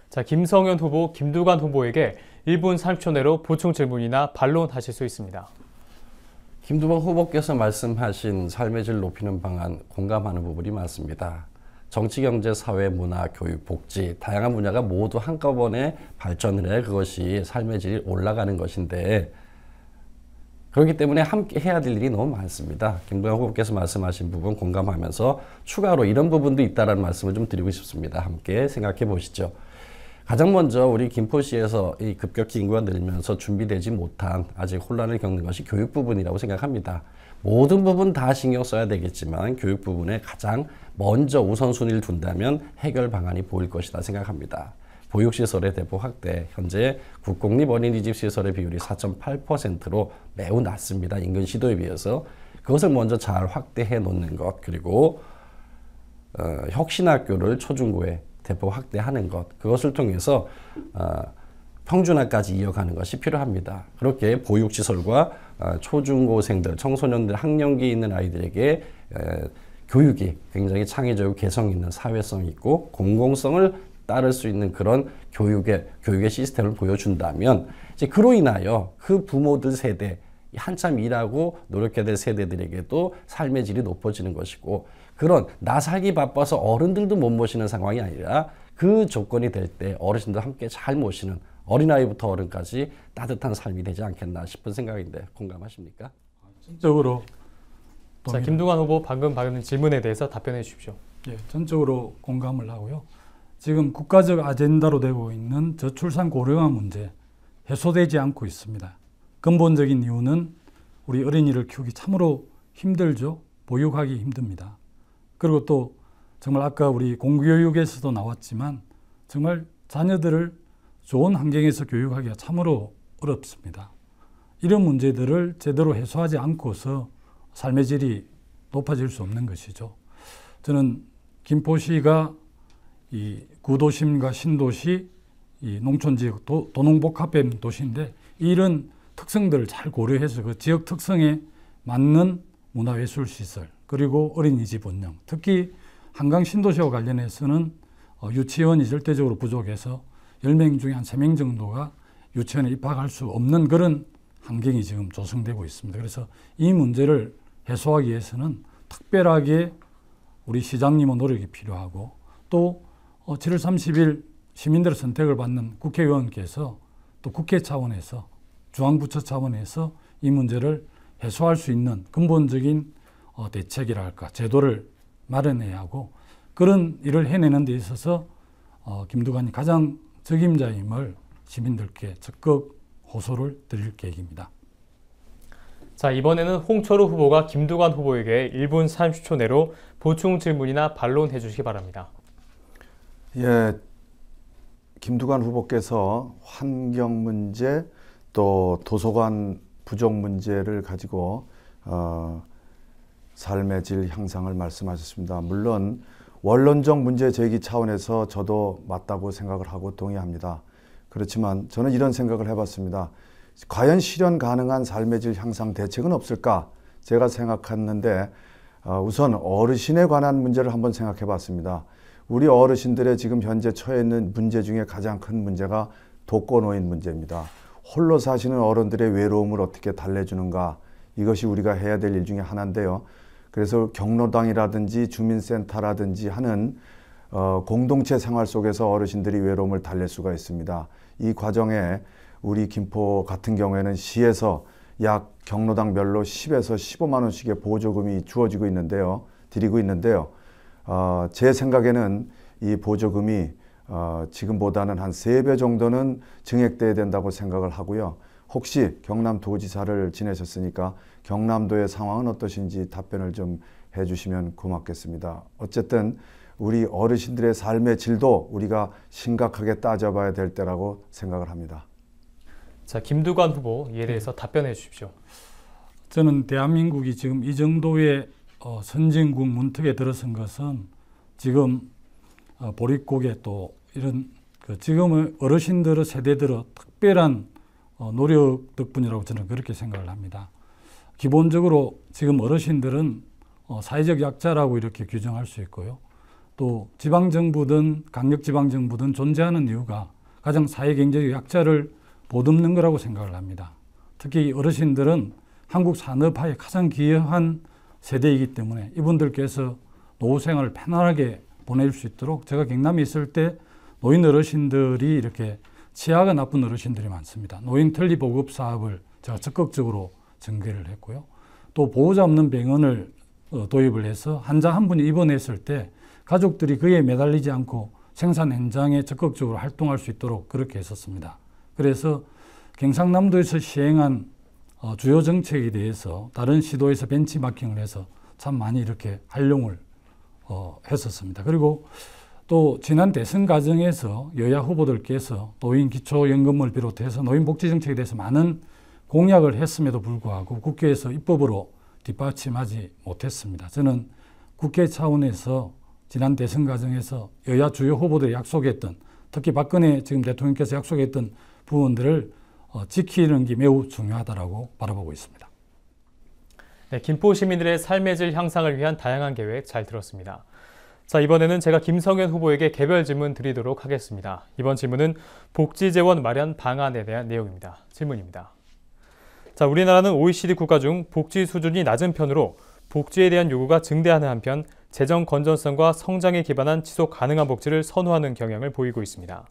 자, 김성현 후보, 김두관 후보에게 1분 30초 내로 보충 질문이나 반론하실 수 있습니다. 김두관 후보께서 말씀하신 삶의 질 높이는 방안 공감하는 부분이 많습니다. 정치, 경제, 사회, 문화, 교육, 복지 다양한 분야가 모두 한꺼번에 발전을 해 그것이 삶의 질이 올라가는 것인데 그렇기 때문에 함께 해야 될 일이 너무 많습니다. 김두관 후보께서 말씀하신 부분 공감하면서 추가로 이런 부분도 있다는 말씀을 좀 드리고 싶습니다. 함께 생각해 보시죠. 가장 먼저 우리 김포시에서 이 급격히 인구가 늘면서 준비되지 못한 아직 혼란을 겪는 것이 교육 부분이라고 생각합니다. 모든 부분 다 신경 써야 되겠지만 교육 부분에 가장 먼저 우선순위를 둔다면 해결 방안이 보일 것이다 생각합니다. 보육시설의 대폭 확대, 현재 국공립 어린이집 시설의 비율이 4.8%로 매우 낮습니다. 인근 시도에 비해서. 그것을 먼저 잘 확대해 놓는 것, 그리고 혁신학교를 초중고에 대폭 확대하는 것, 그것을 통해서 평준화까지 이어가는 것이 필요합니다. 그렇게 보육시설과 초중고생들, 청소년들, 학령기에 있는 아이들에게 교육이 굉장히 창의적이고 개성 있는 사회성이 있고 공공성을 따를 수 있는 그런 교육의 시스템을 보여준다면 이제 그로 인하여 그 부모들 세대, 한참 일하고 노력해야 될 세대들에게도 삶의 질이 높아지는 것이고 그런 나 살기 바빠서 어른들도 못 모시는 상황이 아니라 그 조건이 될 때 어르신들 함께 잘 모시는 어린아이부터 어른까지 따뜻한 삶이 되지 않겠나 싶은 생각인데 공감하십니까? 전적으로 자, 김두관 후보 방금 받은 질문에 대해서 답변해 주십시오. 예, 전적으로 공감을 하고요. 지금 국가적 아젠다로 되고 있는 저출산 고령화 문제 해소되지 않고 있습니다. 근본적인 이유는 우리 어린이를 키우기 참으로 힘들죠. 보육하기 힘듭니다. 그리고 또 정말 아까 우리 공교육에서도 나왔지만 정말 자녀들을 좋은 환경에서 교육하기가 참으로 어렵습니다. 이런 문제들을 제대로 해소하지 않고서 삶의 질이 높아질 수 없는 것이죠. 저는 김포시가 이 구도심과 신도시, 이 농촌지역 도농복합된 도시인데 이런 특성들을 잘 고려해서 그 지역 특성에 맞는 문화예술시설 그리고 어린이집 운영, 특히 한강 신도시와 관련해서는 유치원이 절대적으로 부족해서 10명 중에 한 3명 정도가 유치원에 입학할 수 없는 그런 환경이 지금 조성되고 있습니다. 그래서 이 문제를 해소하기 위해서는 특별하게 우리 시장님의 노력이 필요하고 또 7월 30일 시민들의 선택을 받는 국회의원께서 또 국회 차원에서 중앙부처 차원에서 이 문제를 해소할 수 있는 근본적인 대책이라 할까 제도를 마련해야 하고 그런 일을 해내는 데 있어서 김두관이 가장 적임자임을 시민들께 적극 호소를 드릴 계획입니다. 자, 이번에는 홍철호 후보가 김두관 후보에게 1분 30초 내로 보충 질문이나 반론해 주시기 바랍니다. 예, 김두관 후보께서 환경 문제 또 도서관 부족 문제를 가지고 삶의 질 향상을 말씀하셨습니다. 물론 원론적 문제 제기 차원에서 저도 맞다고 생각을 하고 동의합니다. 그렇지만 저는 이런 생각을 해봤습니다. 과연 실현 가능한 삶의 질 향상 대책은 없을까? 제가 생각했는데 우선 어르신에 관한 문제를 한번 생각해 봤습니다. 우리 어르신들의 지금 현재 처해 있는 문제 중에 가장 큰 문제가 독거노인 문제입니다. 홀로 사시는 어른들의 외로움을 어떻게 달래주는가, 이것이 우리가 해야 될 일 중에 하나인데요. 그래서 경로당이라든지 주민센터라든지 하는 공동체 생활 속에서 어르신들이 외로움을 달랠 수가 있습니다. 이 과정에 우리 김포 같은 경우에는 시에서 약 경로당별로 10에서 15만 원씩의 보조금이 주어지고 있는데요. 드리고 있는데요. 제 생각에는 이 보조금이 지금보다는 한 3배 정도는 증액돼야 된다고 생각을 하고요. 혹시 경남도지사를 지내셨으니까 경남도의 상황은 어떠신지 답변을 좀 해주시면 고맙겠습니다. 어쨌든 우리 어르신들의 삶의 질도 우리가 심각하게 따져봐야 될 때라고 생각을 합니다. 자, 김두관 후보 이에 대해서 답변해 주십시오. 저는 대한민국이 지금 이 정도의 선진국 문턱에 들어선 것은 지금 보릿고개 또 이런 지금의 어르신들의 세대들의 특별한 노력 덕분이라고 저는 그렇게 생각을 합니다. 기본적으로 지금 어르신들은 사회적 약자라고 이렇게 규정할 수 있고요. 또 지방정부든 강력지방정부든 존재하는 이유가 가장 사회경제적 약자를 보듬는 거라고 생각을 합니다. 특히 어르신들은 한국 산업화에 가장 기여한 세대이기 때문에 이분들께서 노후 생활을 편안하게 보낼 수 있도록 제가 경남에 있을 때 노인 어르신들이 이렇게 치아가 나쁜 어르신들이 많습니다. 노인 틀니 보급 사업을 제가 적극적으로 전개를 했고요. 또 보호자 없는 병원을 도입을 해서 환자 한 분이 입원했을 때 가족들이 그에 매달리지 않고 생산 현장에 적극적으로 활동할 수 있도록 그렇게 했었습니다. 그래서 경상남도에서 시행한 주요 정책에 대해서 다른 시도에서 벤치마킹을 해서 참 많이 이렇게 활용을 했었습니다. 그리고 또 지난 대선 과정에서 여야 후보들께서 노인 기초연금을 비롯해서 노인 복지 정책에 대해서 많은 공약을 했음에도 불구하고 국회에서 입법으로 뒷받침하지 못했습니다. 저는 국회 차원에서 지난 대선 과정에서 여야 주요 후보들이 약속했던, 특히 박근혜 지금 대통령께서 약속했던 부분들을 지키는 게 매우 중요하다고 바라보고 있습니다. 네, 김포 시민들의 삶의 질 향상을 위한 다양한 계획 잘 들었습니다. 자, 이번에는 제가 김성현 후보에게 개별 질문 드리도록 하겠습니다. 이번 질문은 복지재원 마련 방안에 대한 내용입니다. 질문입니다. 자, 우리나라는 OECD 국가 중 복지 수준이 낮은 편으로 복지에 대한 요구가 증대하는 한편 재정 건전성과 성장에 기반한 지속 가능한 복지를 선호하는 경향을 보이고 있습니다.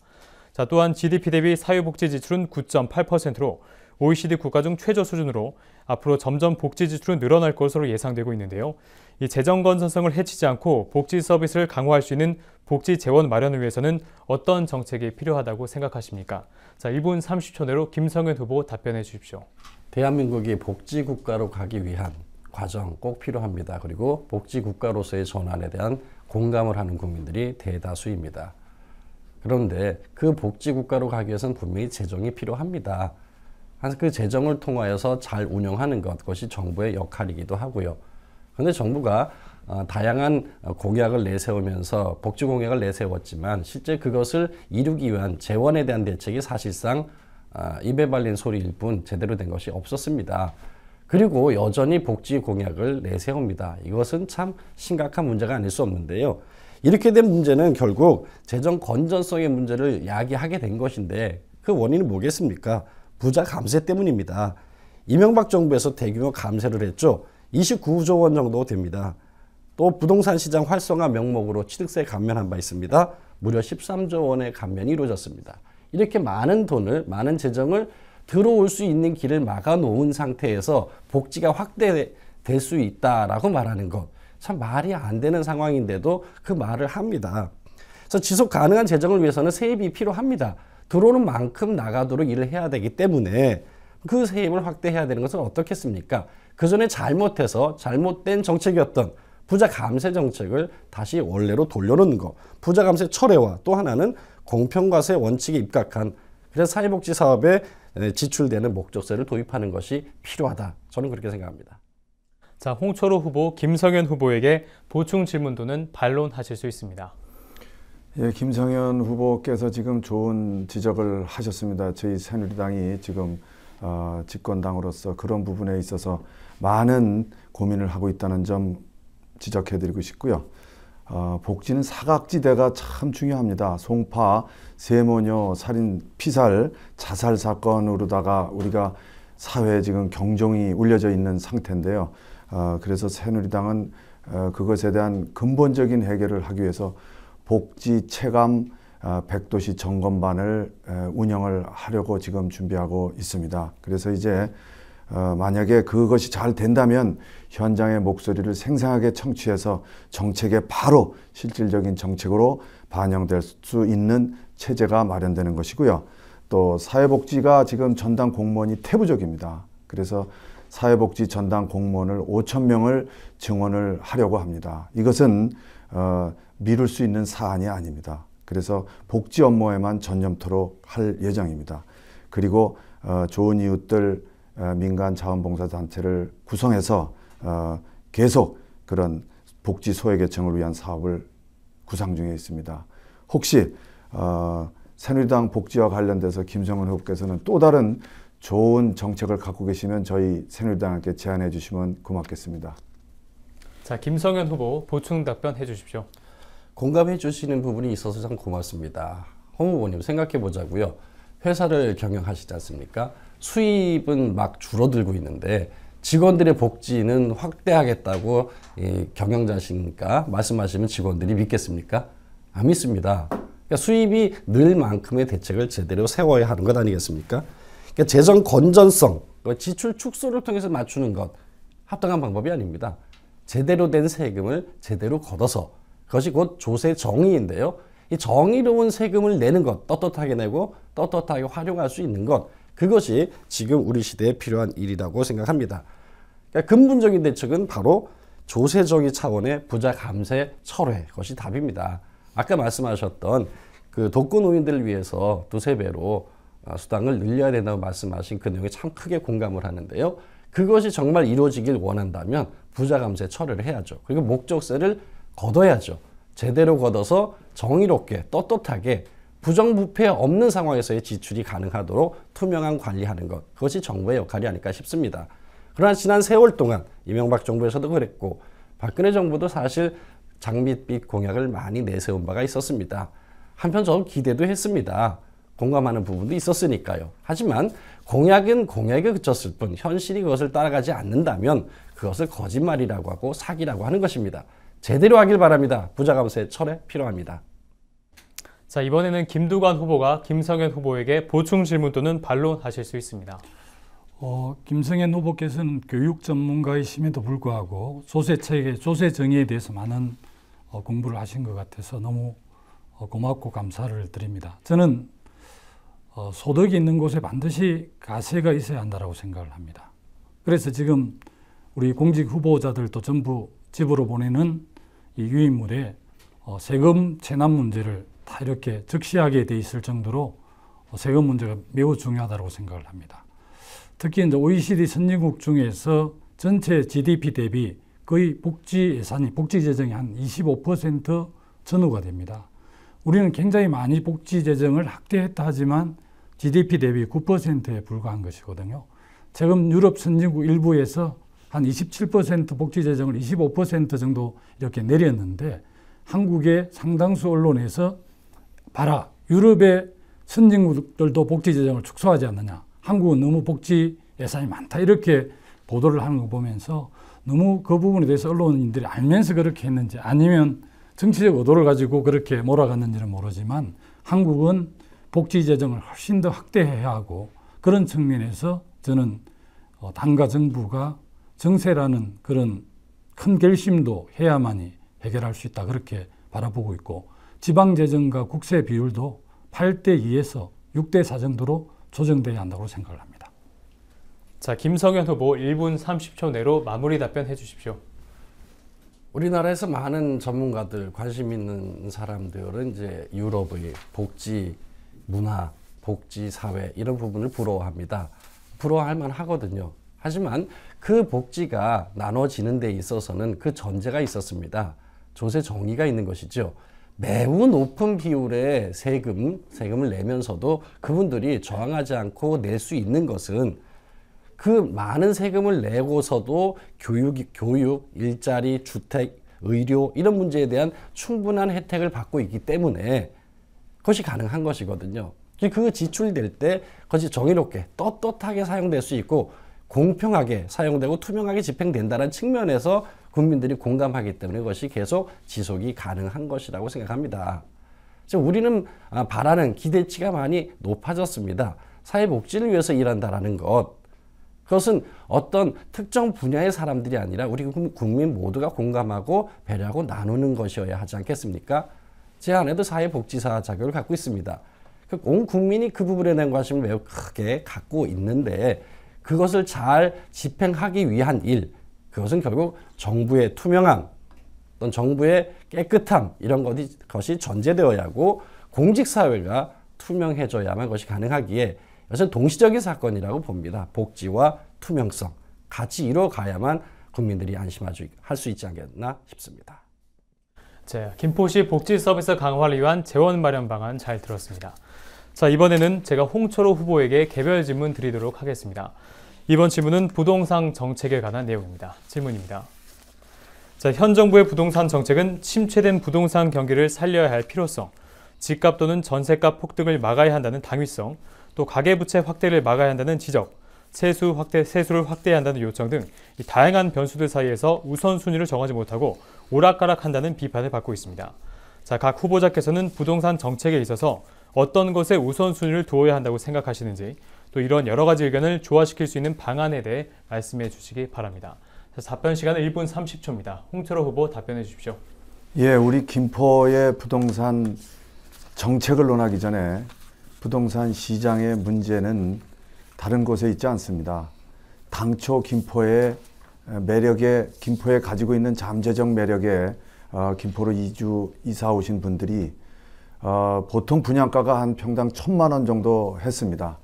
자, 또한 GDP 대비 사회복지 지출은 9.8%로 OECD 국가 중 최저 수준으로 앞으로 점점 복지 지출은 늘어날 것으로 예상되고 있는데요. 이 재정 건전성을 해치지 않고 복지 서비스를 강화할 수 있는 복지 재원 마련을 위해서는 어떤 정책이 필요하다고 생각하십니까? 자, 1분 30초 내로 김성현 후보 답변해 주십시오. 대한민국이 복지 국가로 가기 위한 과정 꼭 필요합니다. 그리고 복지 국가로서의 전환에 대한 공감을 하는 국민들이 대다수입니다. 그런데 그 복지 국가로 가기 위해서는 분명히 재정이 필요합니다. 그 재정을 통하여서 잘 운영하는 것, 그것이 정부의 역할이기도 하고요. 그런데 정부가 다양한 공약을 내세우면서 복지 공약을 내세웠지만 실제 그것을 이루기 위한 재원에 대한 대책이 사실상 입에 발린 소리일 뿐 제대로 된 것이 없었습니다. 그리고 여전히 복지 공약을 내세웁니다. 이것은 참 심각한 문제가 아닐 수 없는데요. 이렇게 된 문제는 결국 재정 건전성의 문제를 야기하게 된 것인데 그 원인은 뭐겠습니까? 부자 감세 때문입니다. 이명박 정부에서 대규모 감세를 했죠. 29조 원 정도 됩니다. 또 부동산 시장 활성화 명목으로 취득세 감면한 바 있습니다. 무려 13조 원의 감면이 이루어졌습니다. 이렇게 많은 돈을, 많은 재정을 들어올 수 있는 길을 막아놓은 상태에서 복지가 확대될 수 있다라고 말하는 것. 참 말이 안 되는 상황인데도 그 말을 합니다. 그래서 지속 가능한 재정을 위해서는 세입이 필요합니다. 들어오는 만큼 나가도록 일을 해야 되기 때문에 그 세입을 확대해야 되는 것은 어떻겠습니까? 그 전에 잘못해서 잘못된 정책이었던 부자 감세 정책을 다시 원래로 돌려놓는 것. 부자 감세 철회와 또 하나는 공평과세 원칙에 입각한 그래서 사회복지 사업에 지출되는 목적세를 도입하는 것이 필요하다. 저는 그렇게 생각합니다. 자, 홍철호 후보, 김성현 후보에게 보충 질문 또는 반론하실 수 있습니다. 예, 김성현 후보께서 지금 좋은 지적을 하셨습니다. 저희 새누리당이 지금 집권당으로서 그런 부분에 있어서 많은 고민을 하고 있다는 점 지적해드리고 싶고요. 복지는 사각지대가 참 중요합니다. 송파, 세모녀, 살인, 피살, 자살 사건으로다가 우리가 사회에 지금 경종이 울려져 있는 상태인데요. 그래서 새누리당은 그것에 대한 근본적인 해결을 하기 위해서 복지 체감 100도시 점검반을 운영을 하려고 지금 준비하고 있습니다. 그래서 이제 만약에 그것이 잘 된다면 현장의 목소리를 생생하게 청취해서 정책에 바로 실질적인 정책으로 반영될 수 있는 체제가 마련되는 것이고요. 또 사회복지가 지금 전담 공무원이 태부적입니다. 그래서 사회복지 전담 공무원을 5,000명을 증원을 하려고 합니다. 이것은 미룰 수 있는 사안이 아닙니다. 그래서 복지 업무에만 전념토록 할 예정입니다. 그리고 좋은 이웃들 민간 자원봉사단체를 구성해서 계속 그런 복지 소외계층을 위한 사업을 구상 중에 있습니다. 혹시 새누리당 복지와 관련돼서 김성현 후보께서는 또 다른 좋은 정책을 갖고 계시면 저희 새누리당에게 제안해 주시면 고맙겠습니다. 자, 김성현 후보 보충 답변해 주십시오. 공감해 주시는 부분이 있어서 참 고맙습니다. 홍 후보님 생각해 보자고요. 회사를 경영하시지 않습니까? 수입은 막 줄어들고 있는데 직원들의 복지는 확대하겠다고 경영자시니까 말씀하시면 직원들이 믿겠습니까? 안 믿습니다. 그러니까 수입이 늘 만큼의 대책을 제대로 세워야 하는 것 아니겠습니까? 그러니까 재정 건전성, 지출 축소를 통해서 맞추는 것 합당한 방법이 아닙니다. 제대로 된 세금을 제대로 걷어서 그것이 곧 조세 정의인데요. 이 정의로운 세금을 내는 것, 떳떳하게 내고 떳떳하게 활용할 수 있는 것, 그것이 지금 우리 시대에 필요한 일이라고 생각합니다. 그러니까 근본적인 대책은 바로 조세 정의 차원의 부자 감세 철회, 그것이 답입니다. 아까 말씀하셨던 그 독거노인들을 위해서 2~3배로 수당을 늘려야 된다고 말씀하신 그 내용에 참 크게 공감을 하는데요. 그것이 정말 이루어지길 원한다면 부자 감세 철회를 해야죠. 그리고 목적세를 걷어야죠. 제대로 걷어서 정의롭게 떳떳하게 부정부패 없는 상황에서의 지출이 가능하도록 투명한 관리하는 것, 그것이 정부의 역할이 아닐까 싶습니다. 그러나 지난 세월 동안 이명박 정부에서도 그랬고 박근혜 정부도 사실 장밋빛 공약을 많이 내세운 바가 있었습니다. 한편 저는 기대도 했습니다. 공감하는 부분도 있었으니까요. 하지만 공약은 공약에 그쳤을 뿐 현실이 그것을 따라가지 않는다면 그것을 거짓말이라고 하고 사기라고 하는 것입니다. 제대로 하길 바랍니다. 부자 감세 철회 필요합니다. 자, 이번에는 김두관 후보가 김성현 후보에게 보충 질문 또는 반론하실 수 있습니다. 김성현 후보께서는 교육 전문가이심에도 불구하고 조세체계, 조세 정의에 대해서 많은 공부를 하신 것 같아서 너무 고맙고 감사를 드립니다. 저는 소득이 있는 곳에 반드시 가세가 있어야 한다고 생각을 합니다. 그래서 지금 우리 공직 후보자들도 전부 집으로 보내는 이 유인물에 세금 체납 문제를 다 이렇게 적시하게 돼 있을 정도로 세금 문제가 매우 중요하다고 생각을 합니다. 특히 이제 OECD 선진국 중에서 전체 GDP 대비 거의 복지 예산이, 복지 재정이 한 25% 전후가 됩니다. 우리는 굉장히 많이 복지 재정을 확대했다 하지만 GDP 대비 9%에 불과한 것이거든요. 최근 유럽 선진국 일부에서 한 27% 복지 재정을 25% 정도 이렇게 내렸는데 한국의 상당수 언론에서 봐라, 유럽의 선진국들도 복지 재정을 축소하지 않느냐, 한국은 너무 복지 예산이 많다, 이렇게 보도를 하는 거 보면서 너무 그 부분에 대해서 언론인들이 알면서 그렇게 했는지 아니면 정치적 의도를 가지고 그렇게 몰아갔는지는 모르지만 한국은 복지 재정을 훨씬 더 확대해야 하고, 그런 측면에서 저는 당과 정부가 정세라는 그런 큰 결심도 해야만이 해결할 수 있다, 그렇게 바라보고 있고, 지방재정과 국세 비율도 8:2에서 6:4 정도로 조정돼야 한다고 생각을 합니다. 자, 김성현 후보 1분 30초 내로 마무리 답변해 주십시오. 우리나라에서 많은 전문가들, 관심 있는 사람들은 이제 유럽의 복지 문화, 복지 사회 이런 부분을 부러워합니다. 부러워할 만하거든요. 하지만 그 복지가 나눠지는 데 있어서는 그 전제가 있었습니다. 조세 정의가 있는 것이죠. 매우 높은 비율의 세금을 내면서도 그분들이 저항하지 않고 낼 수 있는 것은 그 많은 세금을 내고서도 교육, 일자리, 주택, 의료 이런 문제에 대한 충분한 혜택을 받고 있기 때문에 그것이 가능한 것이거든요. 그 지출될 때 그것이 정의롭게 떳떳하게 사용될 수 있고 공평하게 사용되고 투명하게 집행된다는 측면에서 국민들이 공감하기 때문에 그것이 계속 지속이 가능한 것이라고 생각합니다. 즉 우리는 바라는 기대치가 많이 높아졌습니다. 사회복지를 위해서 일한다라는 것, 그것은 어떤 특정 분야의 사람들이 아니라 우리 국민 모두가 공감하고 배려하고 나누는 것이어야 하지 않겠습니까? 제 아내도 사회복지사 자격을 갖고 있습니다. 온 국민이 그 부분에 대한 관심을 매우 크게 갖고 있는데 그것을 잘 집행하기 위한 일, 그것은 결국 정부의 투명함 또는 정부의 깨끗함 이런 것이 전제되어야 하고 공직사회가 투명해져야만 그것이 가능하기에 이것은 동시적인 사건이라고 봅니다. 복지와 투명성 같이 이루어가야만 국민들이 안심할 수 있지 않겠나 싶습니다. 자, 김포시 복지 서비스 강화를 위한 재원 마련 방안 잘 들었습니다. 자, 이번에는 제가 홍철호 후보에게 개별 질문 드리도록 하겠습니다. 이번 질문은 부동산 정책에 관한 내용입니다. 질문입니다. 자, 현 정부의 부동산 정책은 침체된 부동산 경기를 살려야 할 필요성, 집값 또는 전세값 폭등을 막아야 한다는 당위성, 또 가계부채 확대를 막아야 한다는 지적, 세수를 확대해야 한다는 요청 등 이 다양한 변수들 사이에서 우선순위를 정하지 못하고 오락가락한다는 비판을 받고 있습니다. 자, 각 후보자께서는 부동산 정책에 있어서 어떤 것에 우선순위를 두어야 한다고 생각하시는지, 또 이런 여러 가지 의견을 조화시킬 수 있는 방안에 대해 말씀해 주시기 바랍니다. 자, 답변 시간은 1분 30초입니다. 홍철호 후보 답변해 주십시오. 예, 우리 김포의 부동산 정책을 논하기 전에 부동산 시장의 문제는 다른 곳에 있지 않습니다. 당초 김포에 가지고 있는 잠재적 매력에 김포로 이사 오신 분들이 보통 분양가가 한 평당 1,000만 원 정도 했습니다.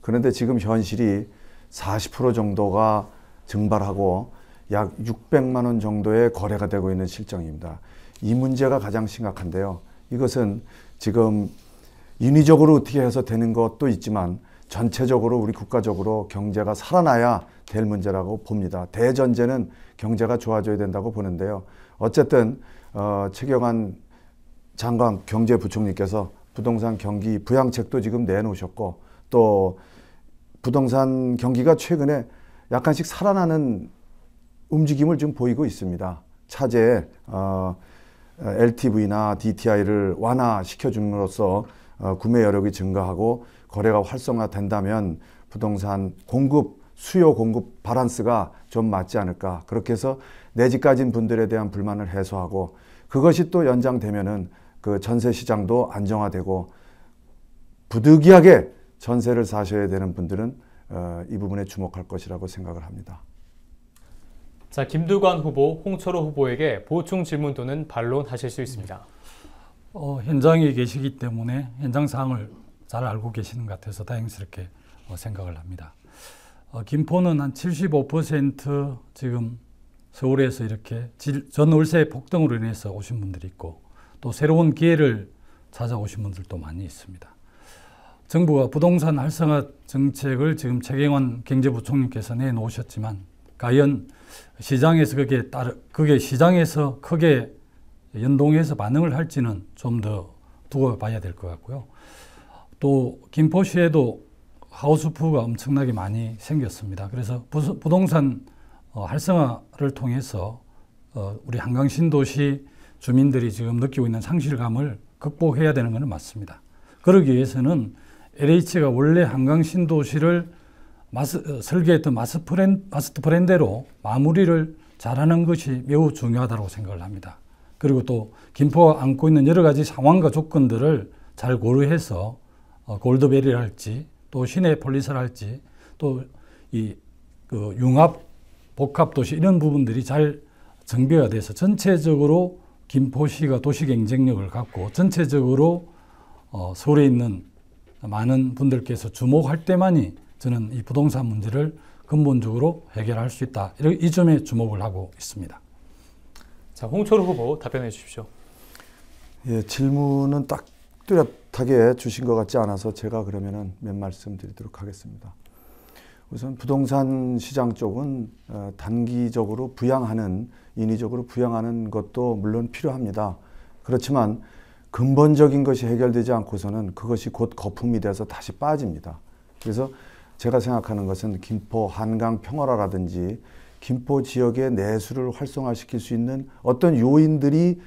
그런데 지금 현실이 40% 정도가 증발하고 약 600만 원 정도의 거래가 되고 있는 실정입니다. 이 문제가 가장 심각한데요. 이것은 지금 인위적으로 어떻게 해서 되는 것도 있지만 전체적으로 우리 국가적으로 경제가 살아나야 될 문제라고 봅니다. 대전제는 경제가 좋아져야 된다고 보는데요. 어쨌든 최경환 장관 경제부총리께서 부동산 경기 부양책도 지금 내놓으셨고 또 부동산 경기가 최근에 약간씩 살아나는 움직임을 좀 보이고 있습니다. 차제에 LTV나 DTI를 완화시켜 줌으로써 구매 여력이 증가하고 거래가 활성화된다면 부동산 수요 공급 밸런스가 좀 맞지 않을까. 그렇게 해서 내 집 가진 분들에 대한 불만을 해소하고 그것이 또 연장되면은 그 전세 시장도 안정화되고 부득이하게 전세를 사셔야 되는 분들은 이 부분에 주목할 것이라고 생각을 합니다. 자, 김두관 후보, 홍철호 후보에게 보충 질문 또는 반론하실 수 있습니다. 현장에 계시기 때문에 현장 상황을 잘 알고 계시는 것 같아서 다행스럽게 생각을 합니다. 김포는 한 75% 지금 서울에서 이렇게 전월세 폭등으로 인해서 오신 분들이 있고 또 새로운 기회를 찾아오신 분들도 많이 있습니다. 정부가 부동산 활성화 정책을 지금 최경환 경제부총리께서 내놓으셨지만 과연 시장에서 그게 시장에서 크게 연동해서 반응을 할지는 좀 더 두고 봐야 될 것 같고요. 또 김포시에도 하우스푸가 엄청나게 많이 생겼습니다. 그래서 부동산 활성화를 통해서 우리 한강 신도시 주민들이 지금 느끼고 있는 상실감을 극복해야 되는 것은 맞습니다. 그러기 위해서는 LH가 원래 한강 신도시를 설계했던 마스터 브랜드로 마무리를 잘하는 것이 매우 중요하다고 생각을 합니다. 그리고 또 김포가 안고 있는 여러 가지 상황과 조건들을 잘 고려해서 골드베리를 할지 또 시내폴리스를 할지 또 융합 복합도시 이런 부분들이 잘 정비가 돼서 전체적으로 김포시가 도시 경쟁력을 갖고 전체적으로 서울에 있는 많은 분들께서 주목할 때만이 저는 이 부동산 문제를 근본적으로 해결할 수 있다. 이 점에 주목을 하고 있습니다. 자, 홍철호 후보 답변해 주십시오. 예, 질문은 딱 뚜렷하게 주신 것 같지 않아서 제가 그러면은 몇 말씀 드리도록 하겠습니다. 우선 부동산 시장 쪽은 단기적으로 인위적으로 부양하는 것도 물론 필요합니다. 그렇지만 근본적인 것이 해결되지 않고서는 그것이 곧 거품이 돼서 다시 빠집니다. 그래서 제가 생각하는 것은 김포 한강 평화라든지 김포 지역의 내수를 활성화시킬 수 있는 어떤 요인들이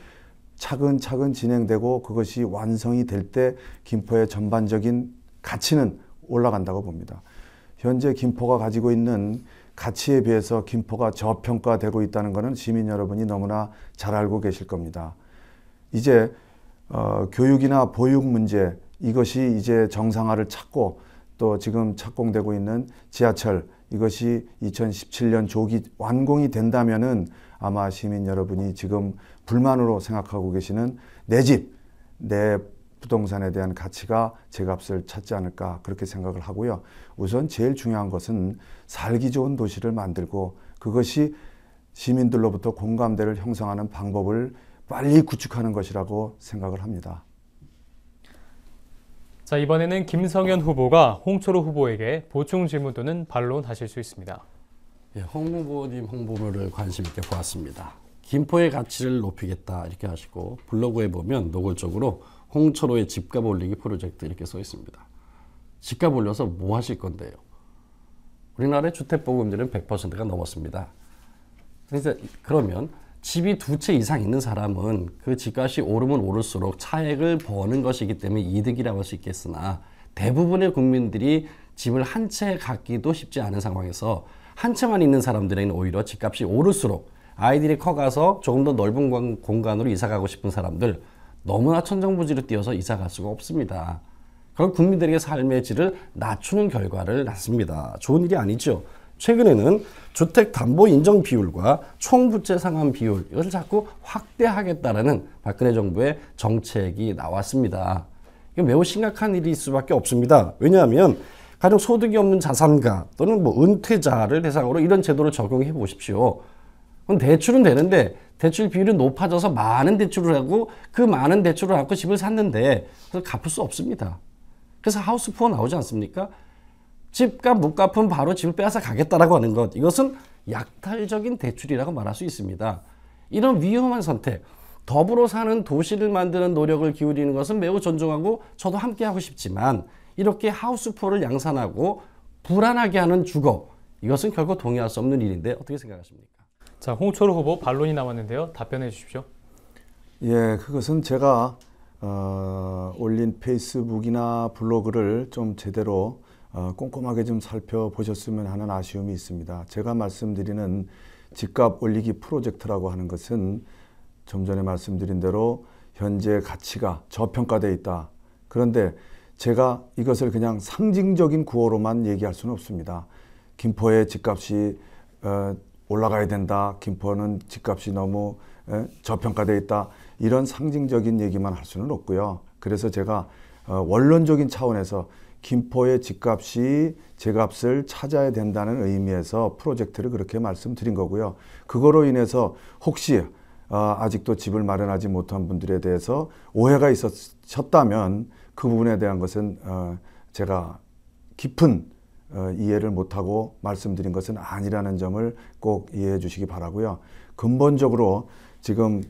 차근차근 진행되고 그것이 완성이 될 때 김포의 전반적인 가치는 올라간다고 봅니다. 현재 김포가 가지고 있는 가치에 비해서 김포가 저평가되고 있다는 것은 시민 여러분이 너무나 잘 알고 계실 겁니다. 이제 교육이나 보육 문제 이것이 이제 정상화를 찾고 또 지금 착공되고 있는 지하철 이것이 2017년 조기 완공이 된다면은 아마 시민 여러분이 지금 불만으로 생각하고 계시는 내 집, 내 부동산에 대한 가치가 제값을 찾지 않을까 그렇게 생각을 하고요. 우선 제일 중요한 것은 살기 좋은 도시를 만들고 그것이 시민들로부터 공감대를 형성하는 방법을 빨리 구축하는 것이라고 생각을 합니다. 자, 이번에는 김성현 후보가 홍철호 후보에게 보충 질문 또는 반론하실 수 있습니다. 예, 홍 후보님 홍보물을 관심 있게 보았습니다. 김포의 가치를 높이겠다 이렇게 하시고 블로그에 보면 노골적으로 홍철호의 집값 올리기 프로젝트 이렇게 써 있습니다. 집값 올려서 뭐 하실 건데요? 우리나라의 주택보급률은 100%가 넘었습니다. 그러면 집이 2채 이상 있는 사람은 그 집값이 오르면 오를수록 차액을 버는 것이기 때문에 이득이라고 할 수 있겠으나 대부분의 국민들이 집을 한 채 갖기도 쉽지 않은 상황에서 한 채만 있는 사람들에게는 오히려 집값이 오를수록 아이들이 커가서 조금 더 넓은 공간으로 이사 가고 싶은 사람들 너무나 천정부지로 뛰어서 이사 갈 수가 없습니다. 그럼 국민들에게 삶의 질을 낮추는 결과를 낳습니다. 좋은 일이 아니죠. 최근에는 주택담보 인정 비율과 총부채 상환 비율 이것을 자꾸 확대하겠다라는 박근혜 정부의 정책이 나왔습니다. 이게 매우 심각한 일일 수밖에 없습니다. 왜냐하면 가령 소득이 없는 자산가 또는 은퇴자를 대상으로 이런 제도를 적용해 보십시오. 그럼 대출은 되는데 대출 비율이 높아져서 많은 대출을 하고 그 많은 대출을 갖고 집을 샀는데 그래서 갚을 수 없습니다. 그래서 하우스푸어 나오지 않습니까? 집값 못 갚으면 바로 집을 빼앗아 가겠다라고 하는 것. 이것은 약탈적인 대출이라고 말할 수 있습니다. 이런 위험한 선택, 더불어 사는 도시를 만드는 노력을 기울이는 것은 매우 존중하고 저도 함께 하고 싶지만 이렇게 하우스푸어를 양산하고 불안하게 하는 주거, 이것은 결코 동의할 수 없는 일인데 어떻게 생각하십니까? 자, 홍철호 후보 반론이 나왔는데요. 답변해 주십시오. 예, 그것은 제가 올린 페이스북이나 블로그를 좀 제대로 꼼꼼하게 좀 살펴보셨으면 하는 아쉬움이 있습니다. 제가 말씀드리는 집값 올리기 프로젝트라고 하는 것은 좀 전에 말씀드린 대로 현재 가치가 저평가되어 있다. 그런데 제가 이것을 그냥 상징적인 구호로만 얘기할 수는 없습니다. 김포의 집값이 올라가야 된다. 김포는 집값이 너무 저평가되어 있다. 이런 상징적인 얘기만 할 수는 없고요. 그래서 제가 원론적인 차원에서 김포의 집값이 제값을 찾아야 된다는 의미에서 프로젝트를 그렇게 말씀드린 거고요. 그거로 인해서 혹시 아직도 집을 마련하지 못한 분들에 대해서 오해가 있으셨다면 그 부분에 대한 것은 제가 깊은 이해를 못하고 말씀드린 것은 아니라는 점을 꼭 이해해 주시기 바라고요. 근본적으로 지금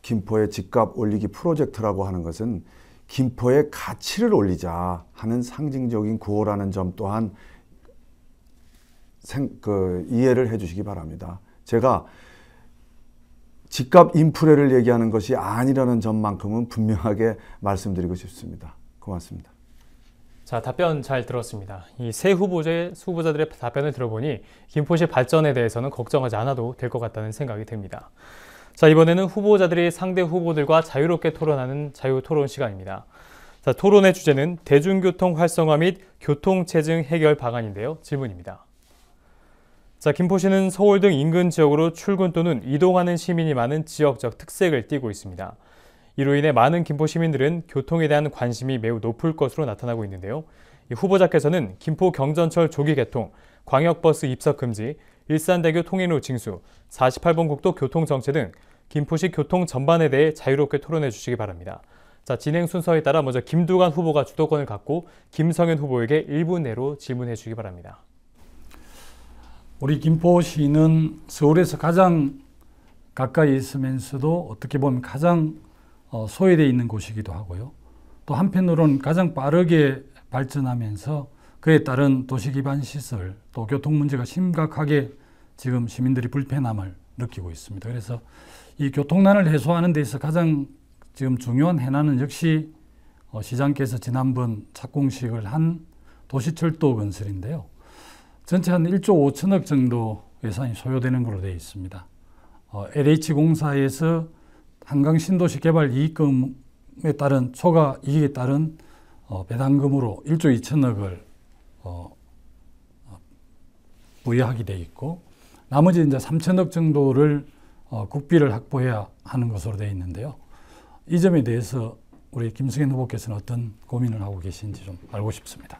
김포의 집값 올리기 프로젝트라고 하는 것은 김포의 가치를 올리자 하는 상징적인 구호라는 점 또한 이해를 해 주시기 바랍니다. 제가 집값 인프레를 얘기하는 것이 아니라는 점만큼은 분명하게 말씀드리고 싶습니다. 고맙습니다. 자, 답변 잘 들었습니다. 이 세 후보자들의 답변을 들어보니 김포시 발전에 대해서는 걱정하지 않아도 될 것 같다는 생각이 듭니다. 자, 이번에는 후보자들이 상대 후보들과 자유롭게 토론하는 자유토론 시간입니다. 자, 토론의 주제는 대중교통 활성화 및 교통체증 해결 방안인데요. 질문입니다. 자, 김포시는 서울 등 인근 지역으로 출근 또는 이동하는 시민이 많은 지역적 특색을 띠고 있습니다. 이로 인해 많은 김포 시민들은 교통에 대한 관심이 매우 높을 것으로 나타나고 있는데요. 이 후보자께서는 김포 경전철 조기 개통, 광역버스 입석 금지, 일산대교 통행로 징수, 48번 국도 교통 정체 등 김포시 교통 전반에 대해 자유롭게 토론해 주시기 바랍니다. 자, 진행 순서에 따라 먼저 김두관 후보가 주도권을 갖고 김성현 후보에게 1분 내로 질문해 주시기 바랍니다. 우리 김포시는 서울에서 가장 가까이 있으면서도 어떻게 보면 가장 소외되어 있는 곳이기도 하고요. 또 한편으로는 가장 빠르게 발전하면서 그에 따른 도시기반 시설 또 교통 문제가 심각하게 지금 시민들이 불편함을 느끼고 있습니다. 그래서 이 교통난을 해소하는 데 있어서 가장 지금 중요한 해난은 역시 시장께서 지난번 착공식을 한 도시철도 건설인데요. 전체 한 1조 5천억 정도 예산이 소요되는 걸로 되어 있습니다. LH공사에서 한강 신도시 개발 이익금에 따른 초과 이익에 따른 배당금으로 1조 2천억을 부여하게 되어 있고 나머지 이제 3천억 정도를 국비를 확보해야 하는 것으로 되어 있는데요. 이 점에 대해서 우리 김성현 후보께서는 어떤 고민을 하고 계신지 좀 알고 싶습니다.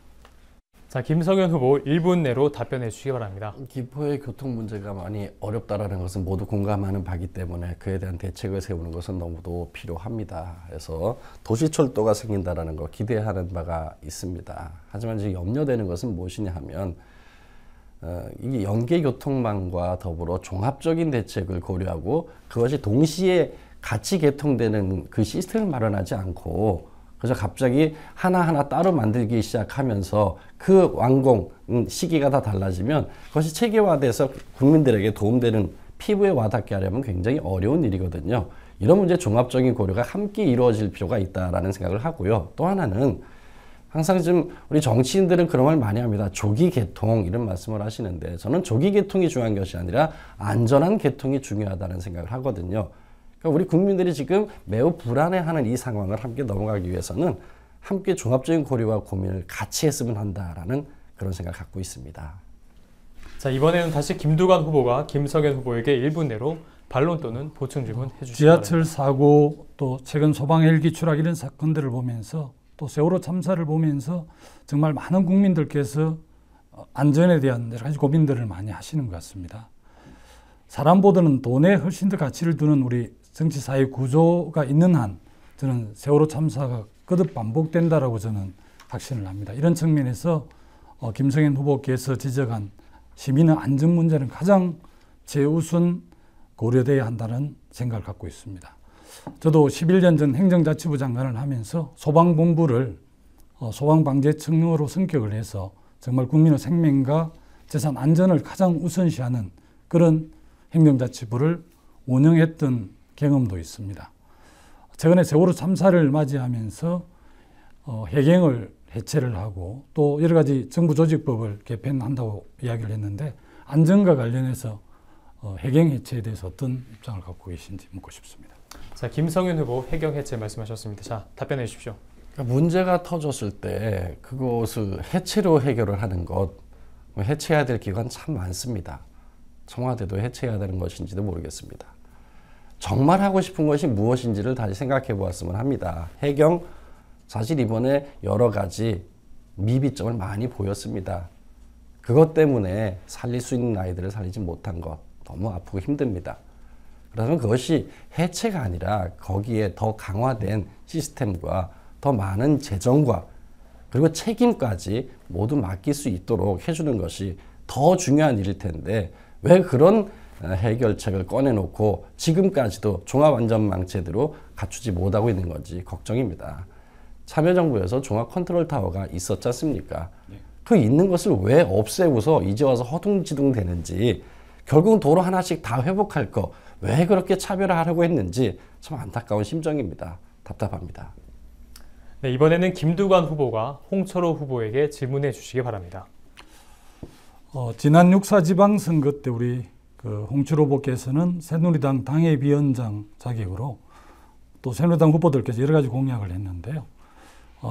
자, 김성현 후보 1분 내로 답변해 주시기 바랍니다. 김포의 교통 문제가 많이 어렵다라는 것은 모두 공감하는 바이기 때문에 그에 대한 대책을 세우는 것은 너무도 필요합니다. 그래서 도시철도가 생긴다라는 거 기대하는 바가 있습니다. 하지만 지금 염려되는 것은 무엇이냐 하면 이게 연계교통망과 더불어 종합적인 대책을 고려하고 그것이 동시에 같이 개통되는 그 시스템을 마련하지 않고 그래서 갑자기 하나하나 따로 만들기 시작하면서 그 완공 시기가 다 달라지면 그것이 체계화돼서 국민들에게 도움되는 피부에 와닿게 하려면 굉장히 어려운 일이거든요. 이런 문제 종합적인 고려가 함께 이루어질 필요가 있다라는 생각을 하고요. 또 하나는 항상 좀 우리 정치인들은 그런 말 많이 합니다. 조기 개통 이런 말씀을 하시는데 저는 조기 개통이 중요한 것이 아니라 안전한 개통이 중요하다는 생각을 하거든요. 그러니까 우리 국민들이 지금 매우 불안해하는 이 상황을 함께 넘어가기 위해서는 함께 종합적인 고려와 고민을 같이 했으면 한다라는 그런 생각을 갖고 있습니다. 자, 이번에는 다시 김두관 후보가 김성현 후보에게 1분 내로 반론 또는 보충 질문 해주시기 지하철 바랍니다. 사고 또 최근 소방 헬기 추락 이런 사건들을 보면서 또 세월호 참사를 보면서 정말 많은 국민들께서 안전에 대한 여러 가지 고민들을 많이 하시는 것 같습니다. 사람보다는 돈에 훨씬 더 가치를 두는 우리 정치 사회 구조가 있는 한 저는 세월호 참사가 거듭 반복된다라고 저는 확신을 합니다. 이런 측면에서 김성현 후보께서 지적한 시민의 안전 문제는 가장 최우선 고려돼야 한다는 생각을 갖고 있습니다. 저도 11년 전 행정자치부 장관을 하면서 소방본부를 소방방재청으로 승격을 해서 정말 국민의 생명과 재산 안전을 가장 우선시하는 그런 행정자치부를 운영했던 경험도 있습니다. 최근에 세월호 참사를 맞이하면서 해경을 해체를 하고 또 여러 가지 정부 조직법을 개편한다고 이야기를 했는데 안전과 관련해서 해경 해체에 대해서 어떤 입장을 갖고 계신지 묻고 싶습니다. 자, 김성현 후보 해경 해체 말씀하셨습니다. 자, 답변해 주십시오. 그러니까 문제가 터졌을 때 그것을 해체로 해결을 하는 것, 해체해야 될 기관 참 많습니다. 청와대도 해체해야 되는 것인지도 모르겠습니다. 정말 하고 싶은 것이 무엇인지를 다시 생각해 보았으면 합니다. 해경 사실 이번에 여러 가지 미비점을 많이 보였습니다. 그것 때문에 살릴 수 있는 아이들을 살리지 못한 것 너무 아프고 힘듭니다. 그러면 그것이 해체가 아니라 거기에 더 강화된 시스템과 더 많은 재정과 그리고 책임까지 모두 맡길 수 있도록 해주는 것이 더 중요한 일일 텐데 왜 그런 해결책을 꺼내놓고 지금까지도 종합안전망 제대로 갖추지 못하고 있는 건지 걱정입니다. 참여정부에서 종합컨트롤타워가 있었지 않습니까? 그 있는 것을 왜 없애고서 이제 와서 허둥지둥 되는지 결국은 도로 하나씩 다 회복할 거 왜 그렇게 차별화하려고 했는지 참 안타까운 심정입니다. 답답합니다. 네, 이번에는 김두관 후보가 홍철호 후보에게 질문해 주시기 바랍니다. 지난 6.4 지방선거 때 우리 홍철호 후보께서는 새누리당 당협위원장 자격으로 또 새누리당 후보들께서 여러 가지 공약을 했는데요.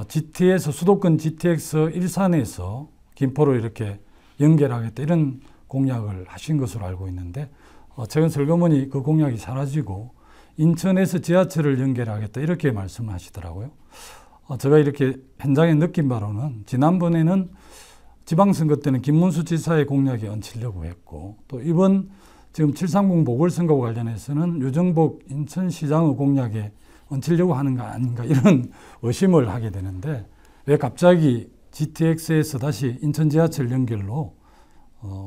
GT에서 수도권 GTX 일산에서 김포로 이렇게 연결하겠다 이런 공약을 하신 것으로 알고 있는데 최근 설거머니 그 공약이 사라지고 인천에서 지하철을 연결하겠다 이렇게 말씀을 하시더라고요. 제가 이렇게 현장에 느낀 바로는 지난번에는 지방선거 때는 김문수 지사의 공약에 얹히려고 했고 또 이번 지금 730 보궐선거와 관련해서는 유정복 인천시장의 공약에 얹히려고 하는 거 아닌가 이런 의심을 하게 되는데 왜 갑자기 GTX에서 다시 인천 지하철 연결로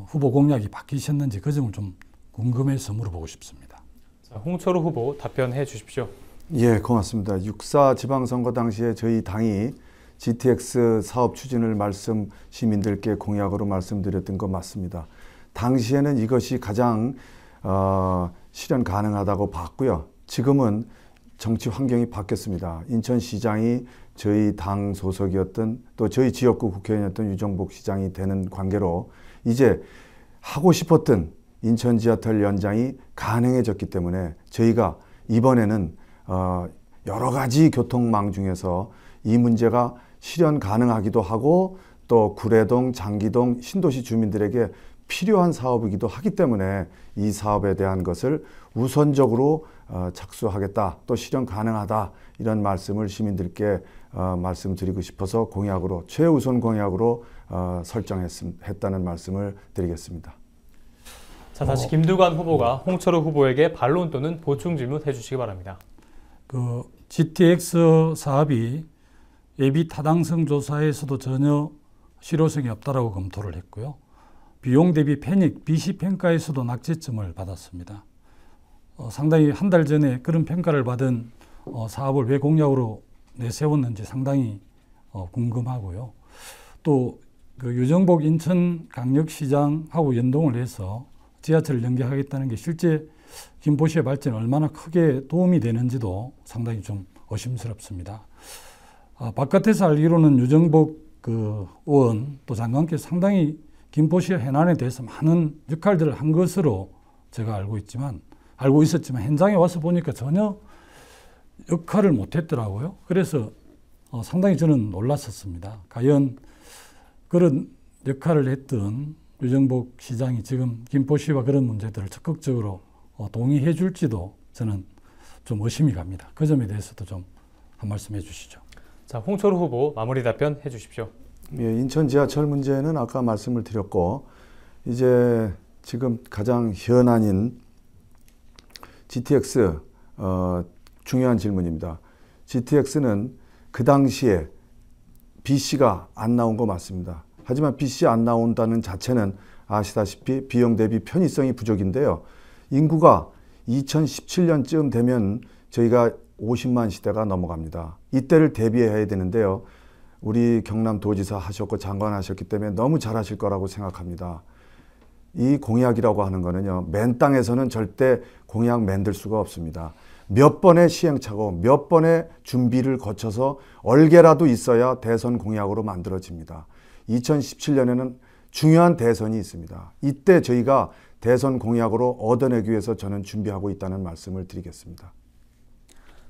후보 공약이 바뀌셨는지 그 점을 좀 궁금해서 물어보고 싶습니다. 자, 홍철호 후보 답변해 주십시오. 예, 고맙습니다. 6.4 지방선거 당시에 저희 당이 GTX 사업 추진을 시민들께 공약으로 말씀드렸던 거 맞습니다. 당시에는 이것이 가장 실현 가능하다고 봤고요. 지금은 정치 환경이 바뀌었습니다. 인천시장이 저희 당 소속이었던 또 저희 지역구 국회의원이었던 유정복 시장이 되는 관계로 이제 하고 싶었던 인천 지하철 연장이 가능해졌기 때문에 저희가 이번에는 여러 가지 교통망 중에서 이 문제가 실현 가능하기도 하고 또 구례동, 장기동, 신도시 주민들에게 필요한 사업이기도 하기 때문에 이 사업에 대한 것을 우선적으로 착수하겠다, 또 실현 가능하다 이런 말씀을 시민들께 말씀드리고 싶어서 공약으로 최우선 공약으로 설정했다는 말씀을 드리겠습니다. 자, 다시 김두관 후보가 홍철호 후보에게 반론 또는 보충 질문 해주시기 바랍니다. 그 GTX 사업이 예비 타당성 조사에서도 전혀 실효성이 없다라고 검토를 했고요. 비용 대비 편익, BC 평가에서도 낙제점을 받았습니다. 상당히 한 달 전에 그런 평가를 받은 사업을 왜 공약으로 내세웠는지 상당히 궁금하고요. 또 그 유정복 인천광역시장하고 연동을 해서 지하철을 연계하겠다는 게 실제 김포시의 발전에 얼마나 크게 도움이 되는지도 상당히 좀 의심스럽습니다. 바깥에서 알기로는 유정복 그 의원 또 장관께서 상당히 김포시의 해난에 대해서 많은 역할들을 한 것으로 제가 알고 있었지만 현장에 와서 보니까 전혀 역할을 못했더라고요. 그래서 상당히 저는 놀랐었습니다. 과연 그런 역할을 했던 유정복 시장이 지금 김포시와 그런 문제들을 적극적으로 동의해 줄지도 저는 좀 의심이 갑니다. 그 점에 대해서도 좀 한 말씀 해 주시죠. 자, 홍철호 후보 마무리 답변 해주십시오. 예, 인천 지하철 문제는 아까 말씀을 드렸고 이제 지금 가장 현안인 GTX 중요한 질문입니다. GTX는 그 당시에 BC가 안 나온 거 맞습니다. 하지만 BC 안 나온다는 자체는 아시다시피 비용 대비 편의성이 부족인데요. 인구가 2017년쯤 되면 저희가 50만 시대가 넘어갑니다. 이때를 대비해야 되는데요. 우리 경남도지사 하셨고 장관 하셨기 때문에 너무 잘하실 거라고 생각합니다. 이 공약이라고 하는 거는요. 맨 땅에서는 절대 공약 만들 수가 없습니다. 몇 번의 시행착오, 몇 번의 준비를 거쳐서 얼개라도 있어야 대선 공약으로 만들어집니다. 2017년에는 중요한 대선이 있습니다. 이때 저희가 대선 공약으로 얻어내기 위해서 저는 준비하고 있다는 말씀을 드리겠습니다.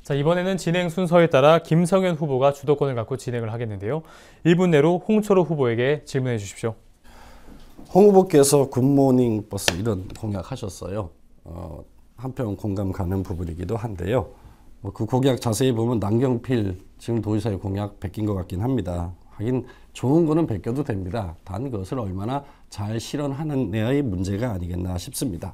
자, 이번에는 진행 순서에 따라 김성현 후보가 주도권을 갖고 진행을 하겠는데요. 1분 내로 홍철호 후보에게 질문해 주십시오. 홍 후보께서 굿모닝 버스 이런 공약하셨어요. 한편 공감 가는 부분이기도 한데요. 그 공약 자세히 보면 남경필 지금 도지사의 공약 베낀 것 같긴 합니다. 하긴 좋은 거는 베껴도 됩니다. 단 그것을 얼마나 잘 실현하느냐의 문제가 아니겠나 싶습니다.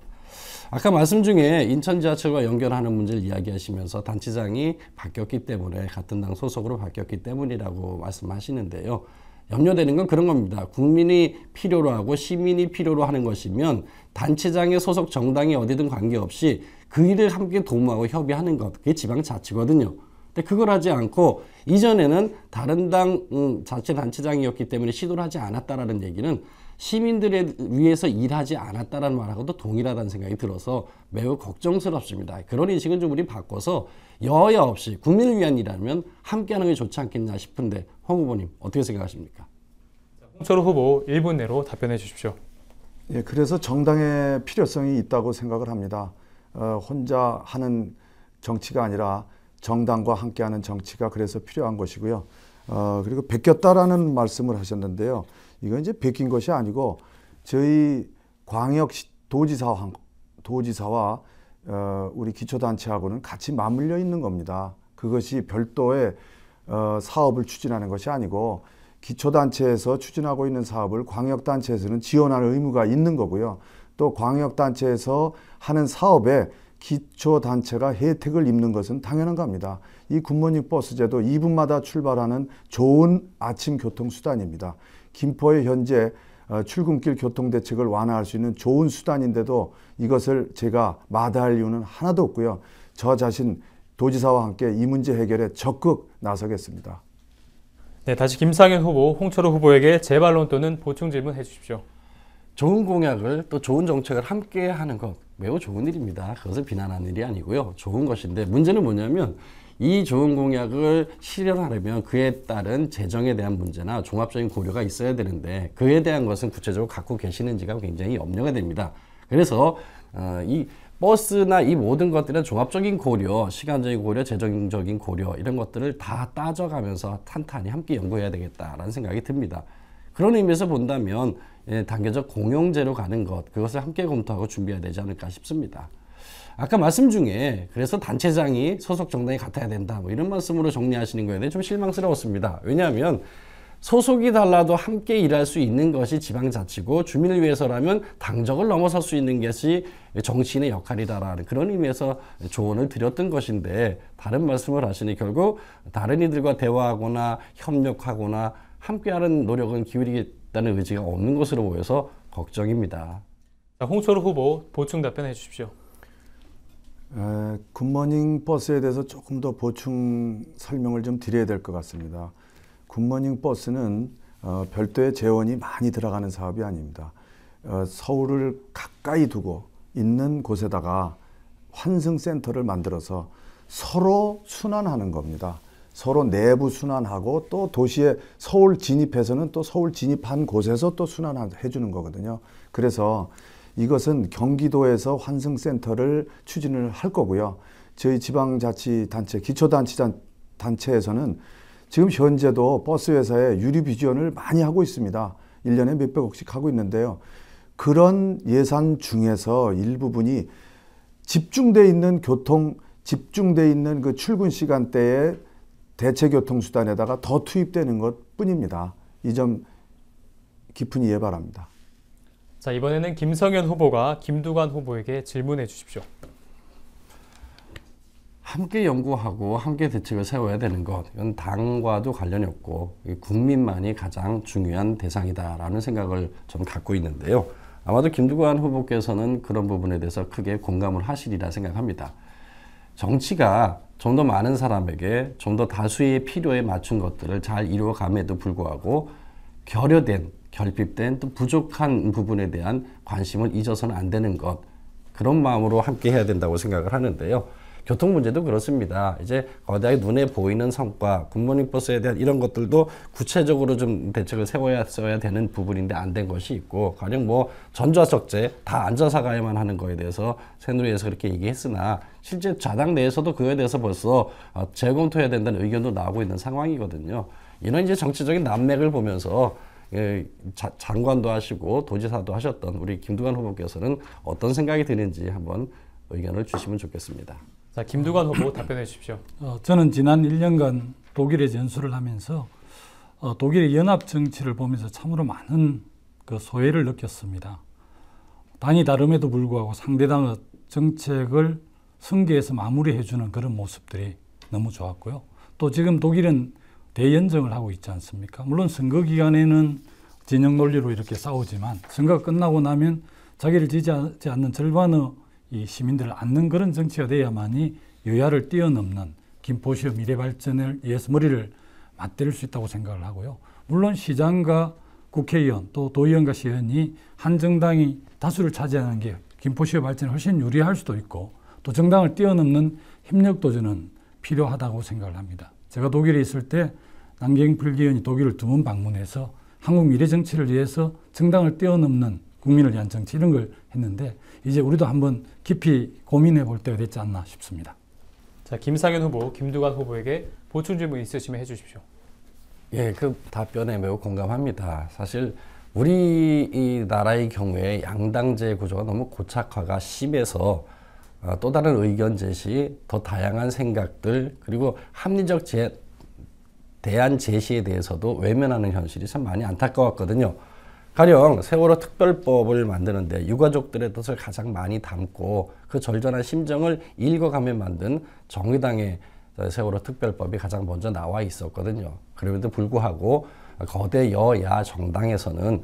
아까 말씀 중에 인천 지하철과 연결하는 문제를 이야기하시면서 단체장이 바뀌었기 때문에 같은 당 소속으로 바뀌었기 때문이라고 말씀하시는데요. 염려되는 건 그런 겁니다. 국민이 필요로 하고 시민이 필요로 하는 것이면 단체장의 소속 정당이 어디든 관계없이 그 일을 함께 도모하고 협의하는 것, 그게 지방자치거든요. 근데 그걸 하지 않고 이전에는 다른 당 자치단체장이었기 때문에 시도를 하지 않았다라는 얘기는 시민들에 위해서 일하지 않았다라는 말하고도 동일하다는 생각이 들어서 매우 걱정스럽습니다. 그런 인식은 좀 우리 바꿔서 여야 없이 국민을 위한 일이라면 함께하는 게 좋지 않겠냐 싶은데 홍 후보님 어떻게 생각하십니까? 홍철호 후보 1분 내로 답변해 주십시오. 예, 그래서 정당의 필요성이 있다고 생각을 합니다. 혼자 하는 정치가 아니라 정당과 함께하는 정치가 그래서 필요한 것이고요. 그리고 베꼈다라는 말씀을 하셨는데요. 이건 이제 베낀 것이 아니고 저희 광역 도지사와 우리 기초단체하고는 같이 맞물려 있는 겁니다. 그것이 별도의 사업을 추진하는 것이 아니고 기초단체에서 추진하고 있는 사업을 광역단체에서는 지원할 의무가 있는 거고요. 또 광역단체에서 하는 사업에 기초단체가 혜택을 입는 것은 당연한 겁니다. 이 굿모닝 버스제도 2분마다 출발하는 좋은 아침 교통수단입니다. 김포의 현재 출근길 교통대책을 완화할 수 있는 좋은 수단인데도 이것을 제가 마다할 이유는 하나도 없고요. 저 자신 도지사와 함께 이 문제 해결에 적극 나서겠습니다. 네, 다시 김상현 후보, 홍철호 후보에게 재반론 또는 보충 질문 해주십시오. 좋은 공약을 또 좋은 정책을 함께 하는 것 매우 좋은 일입니다. 그것을 비난하는 일이 아니고요. 좋은 것인데 문제는 뭐냐면 이 좋은 공약을 실현하려면 그에 따른 재정에 대한 문제나 종합적인 고려가 있어야 되는데 그에 대한 것은 구체적으로 갖고 계시는지가 굉장히 염려가 됩니다. 그래서 이 버스나 이 모든 것들은 종합적인 고려, 시간적인 고려, 재정적인 고려 이런 것들을 다 따져가면서 탄탄히 함께 연구해야 되겠다라는 생각이 듭니다. 그런 의미에서 본다면 단계적 공용제로 가는 것, 그것을 함께 검토하고 준비해야 되지 않을까 싶습니다. 아까 말씀 중에 그래서 단체장이 소속 정당이 같아야 된다 뭐 이런 말씀으로 정리하시는 거에 대해 좀 실망스러웠습니다. 왜냐하면 소속이 달라도 함께 일할 수 있는 것이 지방자치고 주민을 위해서라면 당적을 넘어설 수 있는 것이 정치인의 역할이다라는 그런 의미에서 조언을 드렸던 것인데 다른 말씀을 하시니 결국 다른 이들과 대화하거나 협력하거나 함께하는 노력은 기울이겠다는 의지가 없는 것으로 보여서 걱정입니다. 자, 홍철호 후보 보충 답변해 주십시오. 굿모닝 버스에 대해서 조금 더 보충 설명을 좀 드려야 될 것 같습니다. 굿모닝 버스는 별도의 재원이 많이 들어가는 사업이 아닙니다. 서울을 가까이 두고 있는 곳에다가 환승센터를 만들어서 서로 순환하는 겁니다. 서로 내부 순환하고 또 도시에 서울 진입해서는 또 서울 진입한 곳에서 또 순환해 주는 거거든요. 그래서 이것은 경기도에서 환승센터를 추진을 할 거고요. 저희 지방자치단체, 기초단체에서는 지금 현재도 버스 회사에 유류비 지원을 많이 하고 있습니다. 1년에 몇백억씩 하고 있는데요. 그런 예산 중에서 일부분이 집중돼 있는 그 출근 시간대에 대체 교통수단에다가 더 투입되는 것 뿐입니다. 이 점 깊은 이해 바랍니다. 자, 이번에는 김성현 후보가 김두관 후보에게 질문해 주십시오. 함께 연구하고 함께 대책을 세워야 되는 것, 이건 당과도 관련이 없고 국민만이 가장 중요한 대상이다라는 생각을 좀 갖고 있는데요. 아마도 김두관 후보께서는 그런 부분에 대해서 크게 공감을 하시리라 생각합니다. 정치가 좀 더 많은 사람에게 좀 더 다수의 필요에 맞춘 것들을 잘 이루어감에도 불구하고 결여된, 결핍된 또 부족한 부분에 대한 관심을 잊어서는 안 되는 것, 그런 마음으로 함께 해야 된다고 생각을 하는데요. 교통 문제도 그렇습니다. 이제 거대하게 눈에 보이는 성과, 굿모닝 버스에 대한 이런 것들도 구체적으로 좀 대책을 세워야 되는 부분인데 안 된 것이 있고, 가령 뭐 전좌석제 다 앉아서 가야만 하는 거에 대해서 새누리에서 그렇게 얘기했으나 실제 자당 내에서도 그거에 대해서 벌써 재검토해야 된다는 의견도 나오고 있는 상황이거든요. 이런 이제 정치적인 난맥을 보면서 장관도 하시고 도지사도 하셨던 우리 김두관 후보께서는 어떤 생각이 드는지 한번 의견을 주시면 좋겠습니다. 자, 김두관 후보 답변해 주십시오. 저는 지난 1년간 독일에 전수를 하면서 독일의 연합 정치를 보면서 참으로 많은 그 소외를 느꼈습니다. 당이 다름에도 불구하고 상대당의 정책을 승계해서 마무리해주는 그런 모습들이 너무 좋았고요. 또 지금 독일은 대연정을 하고 있지 않습니까? 물론 선거 기간에는 진영 논리로 이렇게 싸우지만 선거가 끝나고 나면 자기를 지지하지 않는 절반의 이 시민들을 안는 그런 정치가 돼야만이 여야를 뛰어넘는 김포시의 미래 발전을 위해서 머리를 맞대릴 수 있다고 생각을 하고요. 물론 시장과 국회의원 또 도의원과 시의원이 한 정당이 다수를 차지하는 게 김포시의 발전에 훨씬 유리할 수도 있고 또 정당을 뛰어넘는 협력도 저는 필요하다고 생각을 합니다. 제가 독일에 있을 때 남경필 의원이 독일을 2번 방문해서 한국 미래 정치를 위해서 정당을 뛰어넘는 국민을 위한 정치 이런 걸 했는데 이제 우리도 한번 깊이 고민해 볼 때가 됐지 않나 싶습니다. 자, 김상현 후보, 김두관 후보에게 보충 질문 있으시면 해주십시오. 예, 그 답변에 매우 공감합니다. 사실 우리 이 나라의 경우에 양당제 구조가 너무 고착화가 심해서 또 다른 의견 제시, 더 다양한 생각들 그리고 합리적 대안 제시에 대해서도 외면하는 현실이 참 많이 안타까웠거든요. 가령 세월호 특별법을 만드는데 유가족들의 뜻을 가장 많이 담고 그 절절한 심정을 읽어가며 만든 정의당의 세월호 특별법이 가장 먼저 나와 있었거든요. 그럼에도 불구하고 거대 여야 정당에서는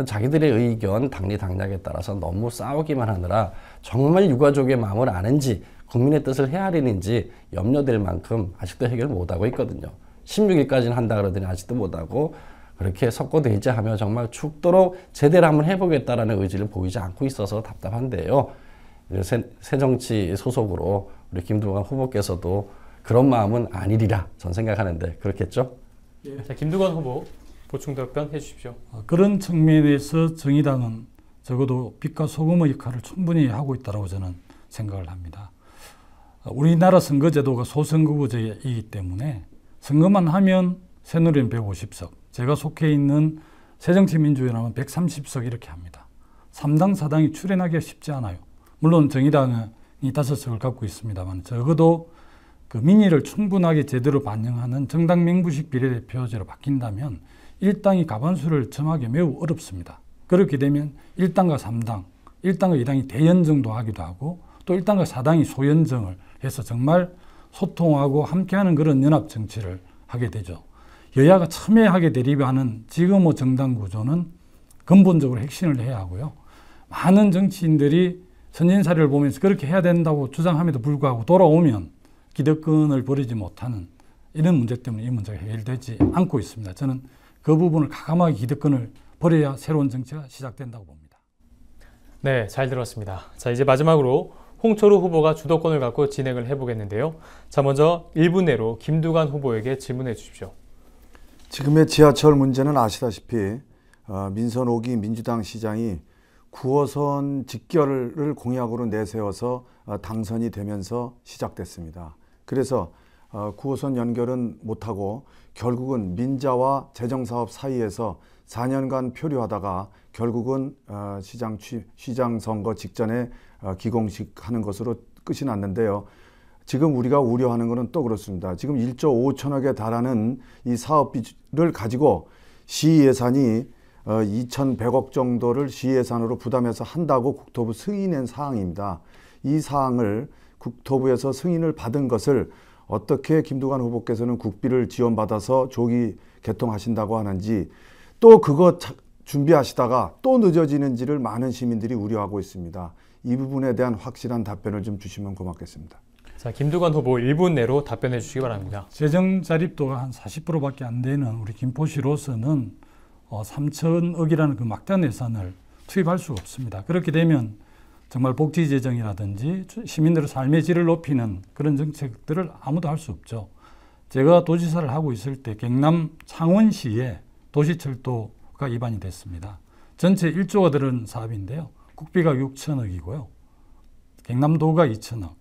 자기들의 의견, 당리당략에 따라서 너무 싸우기만 하느라 정말 유가족의 마음을 아는지 국민의 뜻을 헤아리는지 염려될 만큼 아직도 해결 못하고 있거든요. 16일까지는 한다 그러더니 아직도 못하고 그렇게 석고대죄하며 정말 죽도록 제대로 한번 해보겠다라는 의지를 보이지 않고 있어서 답답한데요. 새정치 소속으로 우리 김두관 후보께서도 그런 마음은 아니리라 전 생각하는데 그렇겠죠? 자, 김두관 후보 보충 답변 해주십시오. 그런 측면에서 정의당은 적어도 빛과 소금의 역할을 충분히 하고 있다고 저는 생각을 합니다. 우리나라 선거제도가 소선거구제이기 때문에 선거만 하면 새누리는 150석, 제가 속해 있는 새정치민주연합은 130석 이렇게 합니다. 3당 4당이 출연하기가 쉽지 않아요. 물론 정의당이 5석을 갖고 있습니다만 적어도 그 민의를 충분하게 제대로 반영하는 정당 명부식 비례대표제로 바뀐다면 1당이 과반수를 점하기 매우 어렵습니다. 그렇게 되면 1당과 3당, 1당과 2당이 대연정도 하기도 하고 또 1당과 4당이 소연정을 해서 정말 소통하고 함께하는 그런 연합 정치를 하게 되죠. 여야가 첨예하게 대립하는 지금의 정당 구조는 근본적으로 혁신을 해야 하고요. 많은 정치인들이 선진사례를 보면서 그렇게 해야 된다고 주장함에도 불구하고 돌아오면 기득권을 버리지 못하는 이런 문제 때문에 이 문제가 해결되지 않고 있습니다. 저는 그 부분을 가감하게 기득권을 버려야 새로운 정치가 시작된다고 봅니다. 네, 잘 들었습니다. 자, 이제 마지막으로 홍철우 후보가 주도권을 갖고 진행을 해보겠는데요. 자, 먼저 1분 내로 김두관 후보에게 질문해 주십시오. 지금의 지하철 문제는 아시다시피 민선 5기 민주당 시장이 9호선 직결을 공약으로 내세워서 당선이 되면서 시작됐습니다. 그래서 9호선 연결은 못하고 결국은 민자와 재정사업 사이에서 4년간 표류하다가 결국은 시장 선거 직전에 기공식하는 것으로 끝이 났는데요. 지금 우리가 우려하는 것은 또 그렇습니다. 지금 1조 5천억에 달하는 이 사업비를 가지고 시 예산이 2,100억 정도를 시 예산으로 부담해서 한다고 국토부 승인한 사항입니다. 이 사항을 국토부에서 승인을 받은 것을 어떻게 김두관 후보께서는 국비를 지원받아서 조기 개통하신다고 하는지 또 그거 준비하시다가 또 늦어지는지를 많은 시민들이 우려하고 있습니다. 이 부분에 대한 확실한 답변을 좀 주시면 고맙겠습니다. 자, 김두관 후보 1분 내로 답변해 주시기 바랍니다. 재정 자립도가 한 40%밖에 안 되는 우리 김포시로서는 3천억이라는 그 막대한 예산을 투입할 수가 없습니다. 그렇게 되면 정말 복지 재정이라든지 시민들의 삶의 질을 높이는 그런 정책들을 아무도 할 수 없죠. 제가 도지사를 하고 있을 때 경남 창원시에 도시철도가 입안이 됐습니다. 전체 1조가 들은 사업인데요. 국비가 6천억이고요. 경남도가 2천억,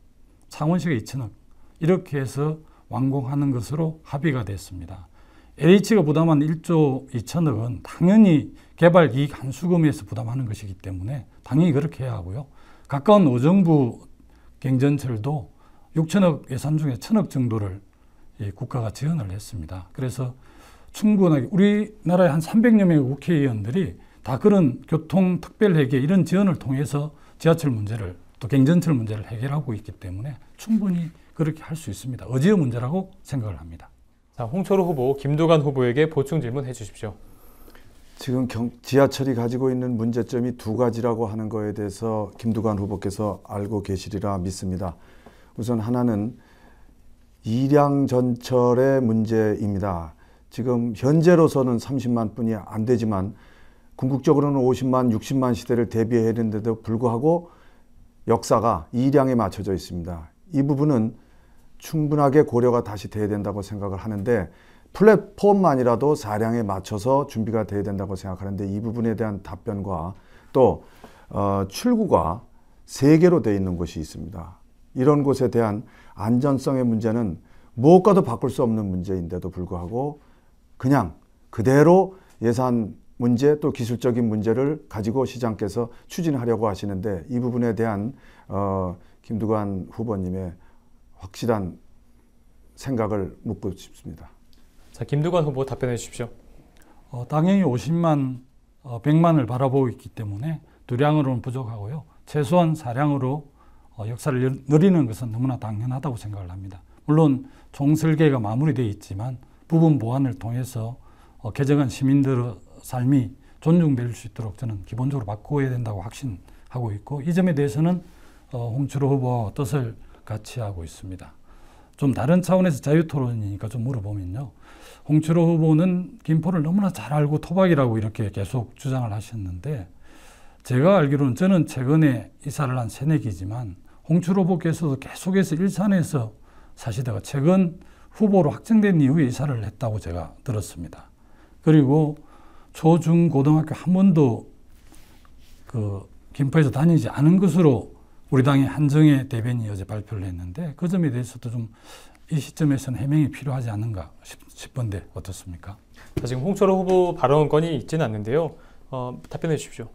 창원시가 2천억 이렇게 해서 완공하는 것으로 합의가 됐습니다. LH가 부담한 1조 2천억은 당연히 개발 이익 한수금에서 부담하는 것이기 때문에 당연히 그렇게 해야 하고요. 가까운 의정부 경전철도 6천억 예산 중에 1천억 정도를 국가가 지원을 했습니다. 그래서 충분하게 우리나라의 한 300여 명의 국회의원들이 다 그런 교통특별회계 이런 지원을 통해서 지하철 문제를 또 경전철 문제를 해결하고 있기 때문에 충분히 그렇게 할 수 있습니다. 의지의 문제라고 생각을 합니다. 자, 홍철우 후보, 김두관 후보에게 보충 질문 해주십시오. 지금 지하철이 가지고 있는 문제점이 두 가지라고 하는 거에 대해서 김두관 후보께서 알고 계시리라 믿습니다. 우선 하나는 일양 전철의 문제입니다. 지금 현재로서는 30만 뿐이 안 되지만 궁극적으로는 50만, 60만 시대를 대비해야 되는데도 불구하고 역사가 일양에 맞춰져 있습니다. 이 부분은 충분하게 고려가 다시 돼야 된다고 생각을 하는데 플랫폼만이라도 4량에 맞춰서 준비가 돼야 된다고 생각하는데 이 부분에 대한 답변과 또 출구가 3개로 되어 있는 곳이 있습니다. 이런 곳에 대한 안전성의 문제는 무엇과도 바꿀 수 없는 문제인데도 불구하고 그냥 그대로 예산 문제 또 기술적인 문제를 가지고 시장께서 추진하려고 하시는데 이 부분에 대한 김두관 후보님의 확실한 생각을 묻고 싶습니다. 자, 김두관 후보 답변해 주십시오. 당연히 50만, 100만을 바라보고 있기 때문에 2량으로는 부족하고요. 최소한 4량으로 역사를 누리는 것은 너무나 당연하다고 생각을 합니다. 물론 총설계가 마무리되어 있지만 부분 보완을 통해서 개정한 시민들의 삶이 존중될 수 있도록 저는 기본적으로 바꿔야 된다고 확신하고 있고 이 점에 대해서는 홍철우 후보와 뜻을 같이 하고 있습니다. 좀 다른 차원에서 자유토론이니까 좀 물어보면요. 홍철호 후보는 김포를 너무나 잘 알고 토박이라고 이렇게 계속 주장을 하셨는데, 제가 알기로는 저는 최근에 이사를 한 새내기지만 홍철호 후보께서도 계속해서 일산에서 사시다가 최근 후보로 확정된 이후에 이사를 했다고 제가 들었습니다. 그리고 초, 중, 고등학교 한 번도 그 김포에서 다니지 않은 것으로 우리 당의 한정혜 대변인이 어제 발표를 했는데, 그 점에 대해서도 좀 이 시점에서는 해명이 필요하지 않는가 싶은데 어떻습니까? 지금 홍철호 후보 발언권이 있지는 않는데요. 답변해 주십시오.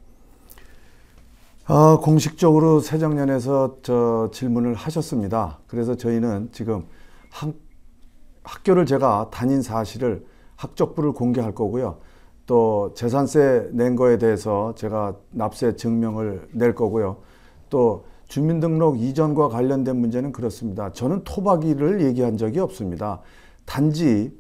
공식적으로 새정년에서 질문을 하셨습니다. 그래서 저희는 지금 학교를 제가 다닌 사실을 학적부를 공개할 거고요. 또 재산세 낸 거에 대해서 제가 납세 증명을 낼 거고요. 또 주민등록 이전과 관련된 문제는 그렇습니다. 저는 토박이를 얘기한 적이 없습니다. 단지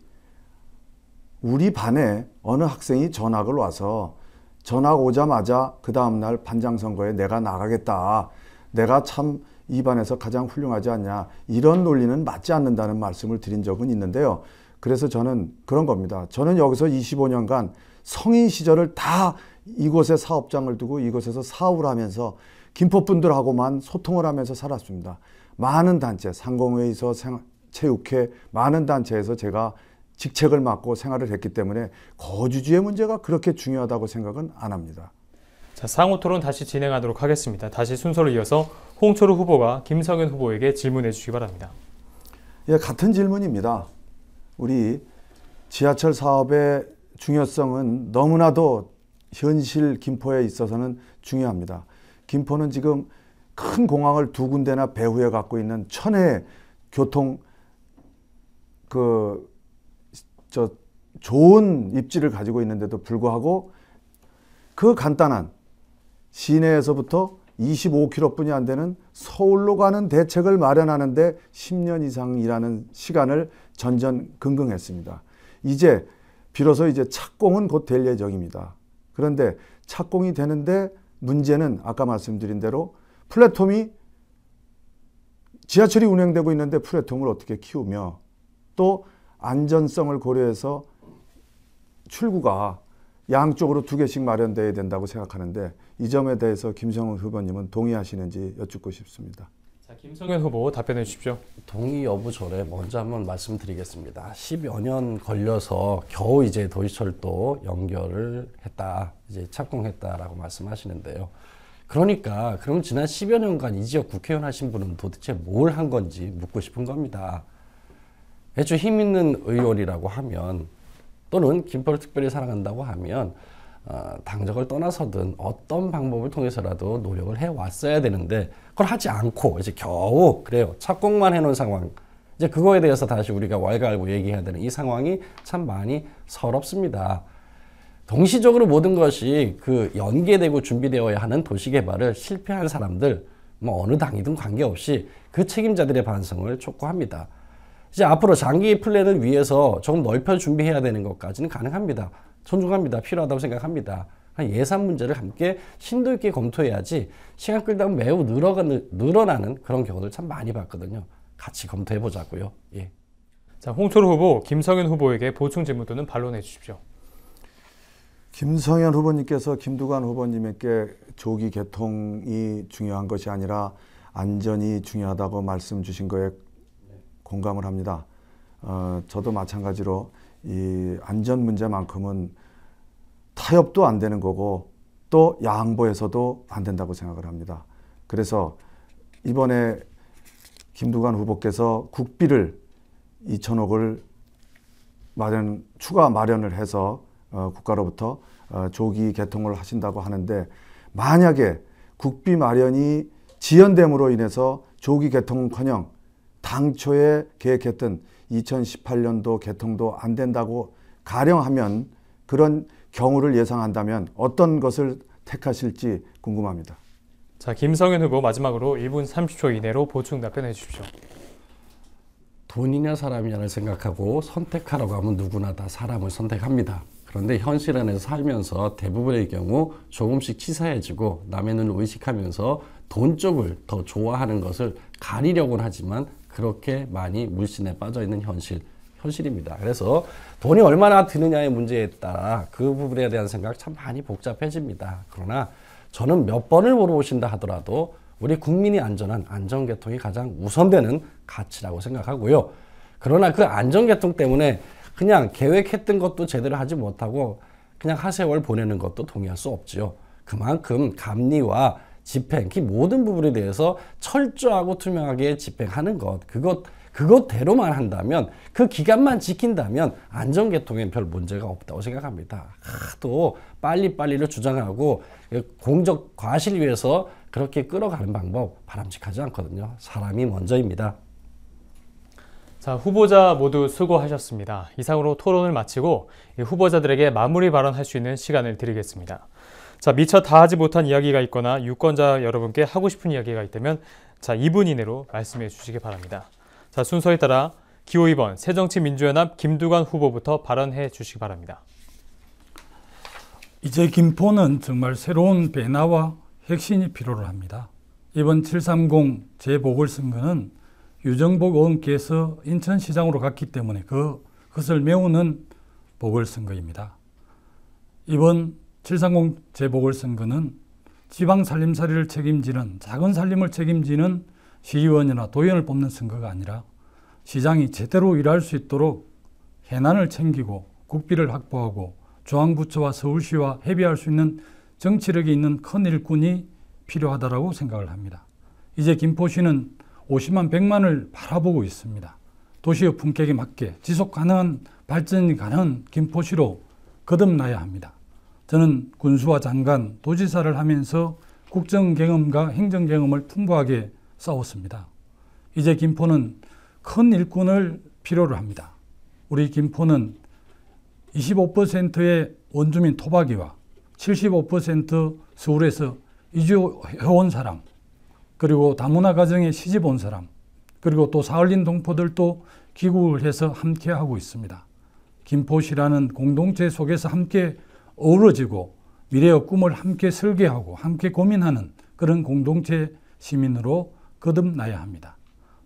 우리 반에 어느 학생이 전학을 와서 전학 오자마자 그 다음날 반장선거에 내가 나가겠다. 내가 참 이 반에서 가장 훌륭하지 않냐. 이런 논리는 맞지 않는다는 말씀을 드린 적은 있는데요. 그래서 저는 그런 겁니다. 저는 여기서 25년간 성인 시절을 다 이곳에 사업장을 두고 이곳에서 사업을 하면서 김포분들하고만 소통을 하면서 살았습니다. 많은 단체, 상공회의소, 체육회, 많은 단체에서 제가 직책을 맡고 생활을 했기 때문에 거주지의 문제가 그렇게 중요하다고 생각은 안 합니다. 자, 상호 토론 다시 진행하도록 하겠습니다. 다시 순서를 이어서 홍철호 후보가 김성현 후보에게 질문해 주시기 바랍니다. 예, 같은 질문입니다. 우리 지하철 사업의 중요성은 너무나도 현실 김포에 있어서는 중요합니다. 김포는 지금 큰 공항을 두 군데나 배후에 갖고 있는 천혜의 교통 좋은 입지를 가지고 있는데도 불구하고 그 간단한 시내에서부터 25km뿐이 안 되는 서울로 가는 대책을 마련하는데 10년 이상이라는 시간을 전전긍긍했습니다. 이제 비로소 이제 착공은 곧 될 예정입니다. 그런데 착공이 되는데 문제는 아까 말씀드린 대로 플랫폼이 지하철이 운행되고 있는데 플랫폼을 어떻게 키우며 또 안전성을 고려해서 출구가 양쪽으로 2개씩 마련되어야 된다고 생각하는데 이 점에 대해서 김성현 후보님은 동의하시는지 여쭙고 싶습니다. 자, 김성현 후보 답변해 주십시오. 동의 여부 전에 먼저 한번 말씀드리겠습니다. 10여 년 걸려서 겨우 이제 도시철도 연결을 했다, 이제 착공했다라고 말씀하시는데요. 그러니까 그럼 지난 10여 년간 이 지역 국회의원 하신 분은 도대체 뭘 한 건지 묻고 싶은 겁니다. 애초에 힘 있는 의원이라고 하면 또는 김포를 특별히 사랑한다고 하면 당적을 떠나서든 어떤 방법을 통해서라도 노력을 해왔어야 되는데 그걸 하지 않고 이제 겨우 그래요 착공만 해놓은 상황, 이제 그거에 대해서 다시 우리가 왈가왈부 얘기해야 되는 이 상황이 참 많이 서럽습니다. 동시적으로 모든 것이 그 연계되고 준비되어야 하는 도시개발을 실패한 사람들, 뭐 어느 당이든 관계없이 그 책임자들의 반성을 촉구합니다. 이제 앞으로 장기 플랜을 위해서 조금 넓혀 준비해야 되는 것까지는 가능합니다. 존중합니다. 필요하다고 생각합니다. 예산 문제를 함께 심도 있게 검토해야지 시간 끌다 보면 매우 늘어나는 그런 경우들 참 많이 봤거든요. 같이 검토해 보자고요. 예. 자, 홍철호 후보, 김성현 후보에게 보충 질문 또는 반론해 주십시오. 김성현 후보님께서 김두관 후보님에게 조기 개통이 중요한 것이 아니라 안전이 중요하다고 말씀 주신 거에 공감을 합니다. 저도 마찬가지로 이 안전 문제만큼은 타협도 안 되는 거고 또 양보해서도 안 된다고 생각을 합니다. 그래서 이번에 김두관 후보께서 국비를 2천억을 추가 마련을 해서 국가로부터 조기 개통을 하신다고 하는데, 만약에 국비 마련이 지연됨으로 인해서 조기 개통은커녕 당초에 계획했던 2018년도 개통도 안 된다고 가령하면, 그런 경우를 예상한다면 어떤 것을 택하실지 궁금합니다. 자, 김성현 후보 마지막으로 1분 30초 이내로 보충 답변해 주십시오. 돈이냐 사람이냐를 생각하고 선택하라고 하면 누구나 다 사람을 선택합니다. 그런데 현실 안에서 살면서 대부분의 경우 조금씩 치사해지고 남의 눈을 의식하면서 돈 쪽을 더 좋아하는 것을 가리려고는 하지만 그렇게 많이 물신에 빠져 있는 현실입니다. 그래서 돈이 얼마나 드느냐의 문제에 따라 그 부분에 대한 생각 참 많이 복잡해집니다. 그러나 저는 몇 번을 물어보신다 하더라도 우리 국민이 안전한 안전교통이 가장 우선되는 가치라고 생각하고요. 그러나 그 안전교통 때문에 그냥 계획했던 것도 제대로 하지 못하고 그냥 하세월 보내는 것도 동의할 수 없지요. 그만큼 감리와 집행, 그 모든 부분에 대해서 철저하고 투명하게 집행하는 것, 그것대로만 한다면, 그 기간만 지킨다면 안전교통엔 별 문제가 없다고 생각합니다. 하도 빨리빨리를 주장하고 공적 과실 위해서 그렇게 끌어가는 방법 바람직하지 않거든요. 사람이 먼저입니다. 자, 후보자 모두 수고하셨습니다. 이상으로 토론을 마치고 후보자들에게 마무리 발언할 수 있는 시간을 드리겠습니다. 자, 미처 다 하지 못한 이야기가 있거나 유권자 여러분께 하고 싶은 이야기가 있다면 자, 2분 이내로 말씀해 주시기 바랍니다. 자, 순서에 따라 기호 2번 새정치민주연합 김두관 후보부터 발언해 주시기 바랍니다. 이제 김포는 정말 새로운 변화와 혁신이 필요로 합니다. 이번 730 재보궐선거는 유정복 의원께서 인천시장으로 갔기 때문에 그것을 메우는 보궐선거입니다. 이번 730 재보궐선거는 지방 살림살이를 책임지는 작은 살림을 책임지는 시의원이나 도의원을 뽑는 선거가 아니라 시장이 제대로 일할 수 있도록 해난을 챙기고 국비를 확보하고 중앙부처와 서울시와 협의할 수 있는 정치력이 있는 큰 일꾼이 필요하다고 생각을 합니다. 이제 김포시는 50만 100만을 바라보고 있습니다. 도시의 품격에 맞게 지속 가능한 발전이 가능한 김포시로 거듭나야 합니다. 저는 군수와 장관, 도지사를 하면서 국정 경험과 행정 경험을 풍부하게 싸웠습니다. 이제 김포는 큰 일꾼을 필요로 합니다. 우리 김포는 25%의 원주민 토박이와 75% 서울에서 이주해온 사람, 그리고 다문화 가정에 시집 온 사람, 그리고 또 사흘린 동포들도 귀국을 해서 함께 하고 있습니다. 김포시라는 공동체 속에서 함께 어우러지고 미래의 꿈을 함께 설계하고 함께 고민하는 그런 공동체 시민으로 거듭나야 합니다.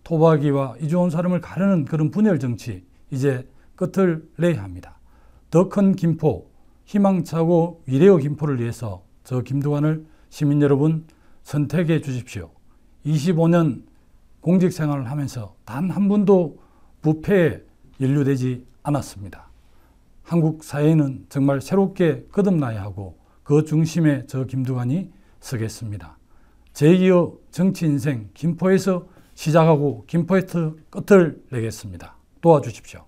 토박이와 이주 온 사람을 가르는 그런 분열 정치 이제 끝을 내야 합니다. 더 큰 김포, 희망차고 미래의 김포를 위해서 저 김두관을 시민 여러분 선택해 주십시오. 25년 공직생활을 하면서 단 한 번도 부패에 연루되지 않았습니다. 한국 사회는 정말 새롭게 거듭나야 하고 그 중심에 저 김두관이 서겠습니다. 제2의 정치 인생 김포에서 시작하고 김포에서 끝을 내겠습니다. 도와주십시오.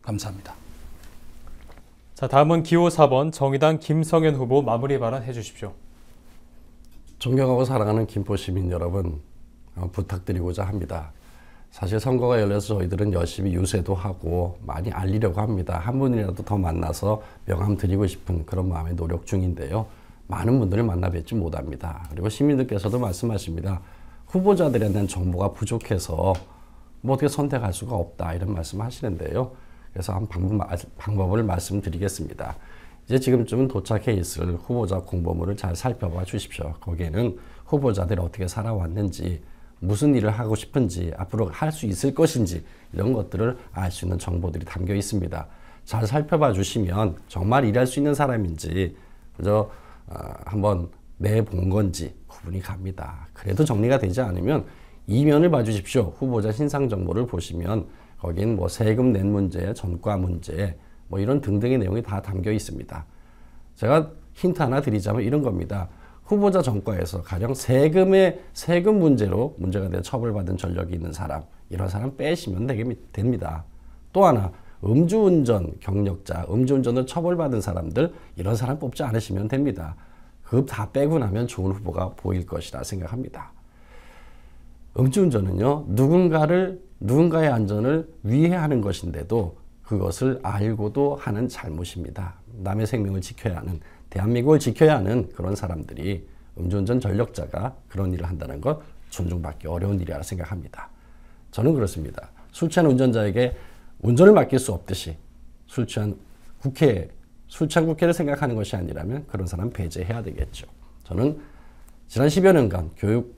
감사합니다. 자, 다음은 기호 4번 정의당 김성현 후보 마무리 발언해 주십시오. 존경하고 사랑하는 김포 시민 여러분, 부탁드리고자 합니다. 사실 선거가 열려서 저희들은 열심히 유세도 하고 많이 알리려고 합니다. 한 분이라도 더 만나서 명함 드리고 싶은 그런 마음의 노력 중인데요. 많은 분들을 만나 뵙지 못합니다. 그리고 시민들께서도 말씀하십니다. 후보자들에 대한 정보가 부족해서 뭐 어떻게 선택할 수가 없다 이런 말씀 하시는데요. 그래서 한 방법을 말씀드리겠습니다. 이제 지금쯤은 도착해 있을 후보자 공보물을 잘 살펴봐 주십시오. 거기에는 후보자들이 어떻게 살아왔는지, 무슨 일을 하고 싶은지, 앞으로 할 수 있을 것인지 이런 것들을 알 수 있는 정보들이 담겨 있습니다. 잘 살펴봐 주시면 정말 일할 수 있는 사람인지 그저 한번 내본 건지 구분이 갑니다. 그래도 정리가 되지 않으면 이면을 봐주십시오. 후보자 신상 정보를 보시면 거긴 뭐 세금 낸 문제, 전과 문제 뭐 이런 등등의 내용이 다 담겨 있습니다. 제가 힌트 하나 드리자면 이런 겁니다. 후보자 전과에서 가령 세금 문제로 문제가 돼 처벌받은 전력이 있는 사람, 이런 사람 빼시면 됩니다. 또 하나 음주운전 경력자, 음주운전을 처벌받은 사람들, 이런 사람 뽑지 않으시면 됩니다. 그거 다 빼고 나면 좋은 후보가 보일 것이라 생각합니다. 음주운전은요, 누군가의 안전을 위해 하는 것인데도 그것을 알고도 하는 잘못입니다. 남의 생명을 지켜야 하는, 대한민국을 지켜야 하는 그런 사람들이 음주운전 전력자가 그런 일을 한다는 것 존중받기 어려운 일이라 생각합니다. 저는 그렇습니다. 술 취한 운전자에게 운전을 맡길 수 없듯이 술 취한 국회를 생각하는 것이 아니라면 그런 사람 배제해야 되겠죠. 저는 지난 10여 년간 교육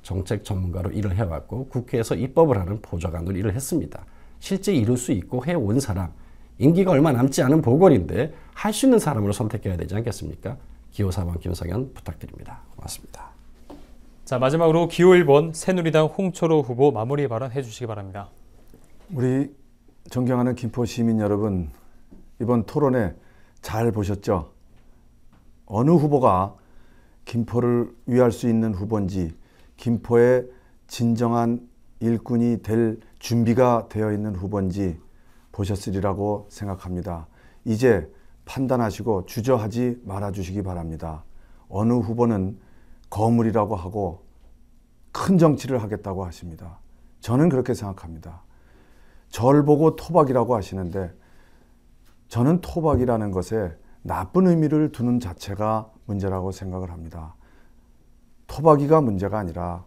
정책 전문가로 일을 해왔고 국회에서 입법을 하는 보좌관으로 일을 했습니다. 실제 이룰 수 있고 해온 사람, 임기가 얼마 남지 않은 보궐인데 할 수 있는 사람으로 선택해야 되지 않겠습니까? 기호 4번 김성현 부탁드립니다. 고맙습니다. 자, 마지막으로 기호 1번 새누리당 홍철호 후보 마무리 발언해 주시기 바랍니다. 우리 존경하는 김포 시민 여러분, 이번 토론회 잘 보셨죠? 어느 후보가 김포를 위할 수 있는 후보인지, 김포의 진정한 일꾼이 될 준비가 되어 있는 후보인지 보셨으리라고 생각합니다. 이제 판단하시고 주저하지 말아주시기 바랍니다. 어느 후보는 거물이라고 하고 큰 정치를 하겠다고 하십니다. 저는 그렇게 생각합니다. 절 보고 토박이라고 하시는데 저는 토박이라는 것에 나쁜 의미를 두는 자체가 문제라고 생각을 합니다. 토박이가 문제가 아니라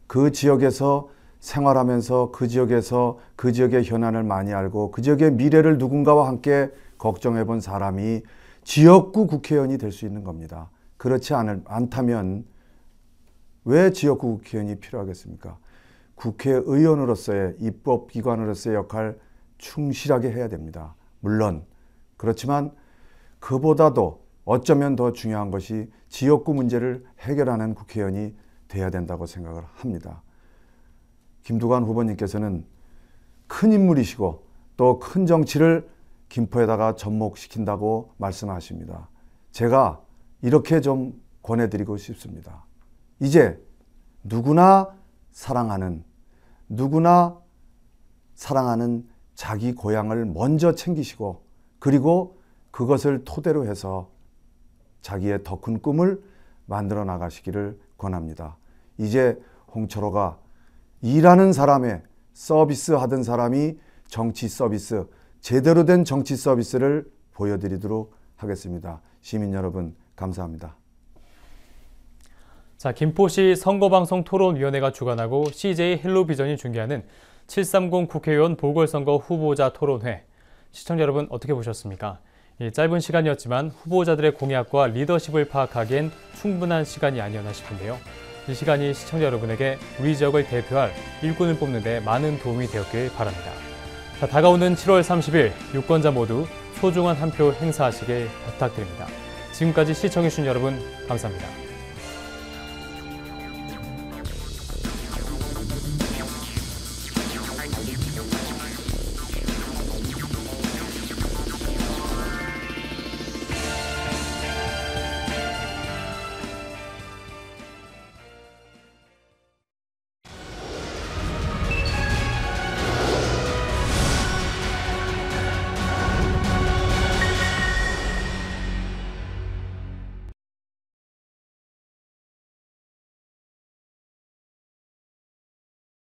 그 지역에서 생활하면서 그 지역에서 그 지역의 현안을 많이 알고 그 지역의 미래를 누군가와 함께 걱정해 본 사람이 지역구 국회의원이 될 수 있는 겁니다. 그렇지 않다면 왜 지역구 국회의원이 필요하겠습니까? 국회의원으로서의 입법기관으로서의 역할 충실하게 해야 됩니다. 물론 그렇지만 그보다도 어쩌면 더 중요한 것이 지역구 문제를 해결하는 국회의원이 돼야 된다고 생각을 합니다. 김두관 후보님께서는 큰 인물이시고 또 큰 정치를 김포에다가 접목시킨다고 말씀하십니다. 제가 이렇게 좀 권해드리고 싶습니다. 이제 누구나 사랑하는 자기 고향을 먼저 챙기시고 그리고 그것을 토대로 해서 자기의 더 큰 꿈을 만들어 나가시기를 권합니다. 이제 홍철호가 일하는 사람의 서비스 하던 사람이 정치 서비스, 제대로 된 정치 서비스를 보여드리도록 하겠습니다. 시민 여러분 감사합니다. 자, 김포시 선거방송 토론위원회가 주관하고 CJ 헬로비전이 중계하는 730 국회의원 보궐선거 후보자 토론회. 시청자 여러분 어떻게 보셨습니까? 이 짧은 시간이었지만 후보자들의 공약과 리더십을 파악하기엔 충분한 시간이 아니었나 싶은데요. 이 시간이 시청자 여러분에게 우리 지역을 대표할 일꾼을 뽑는 데 많은 도움이 되었길 바랍니다. 자, 다가오는 7월 30일 유권자 모두 소중한 한 표 행사하시길 부탁드립니다. 지금까지 시청해주신 여러분 감사합니다.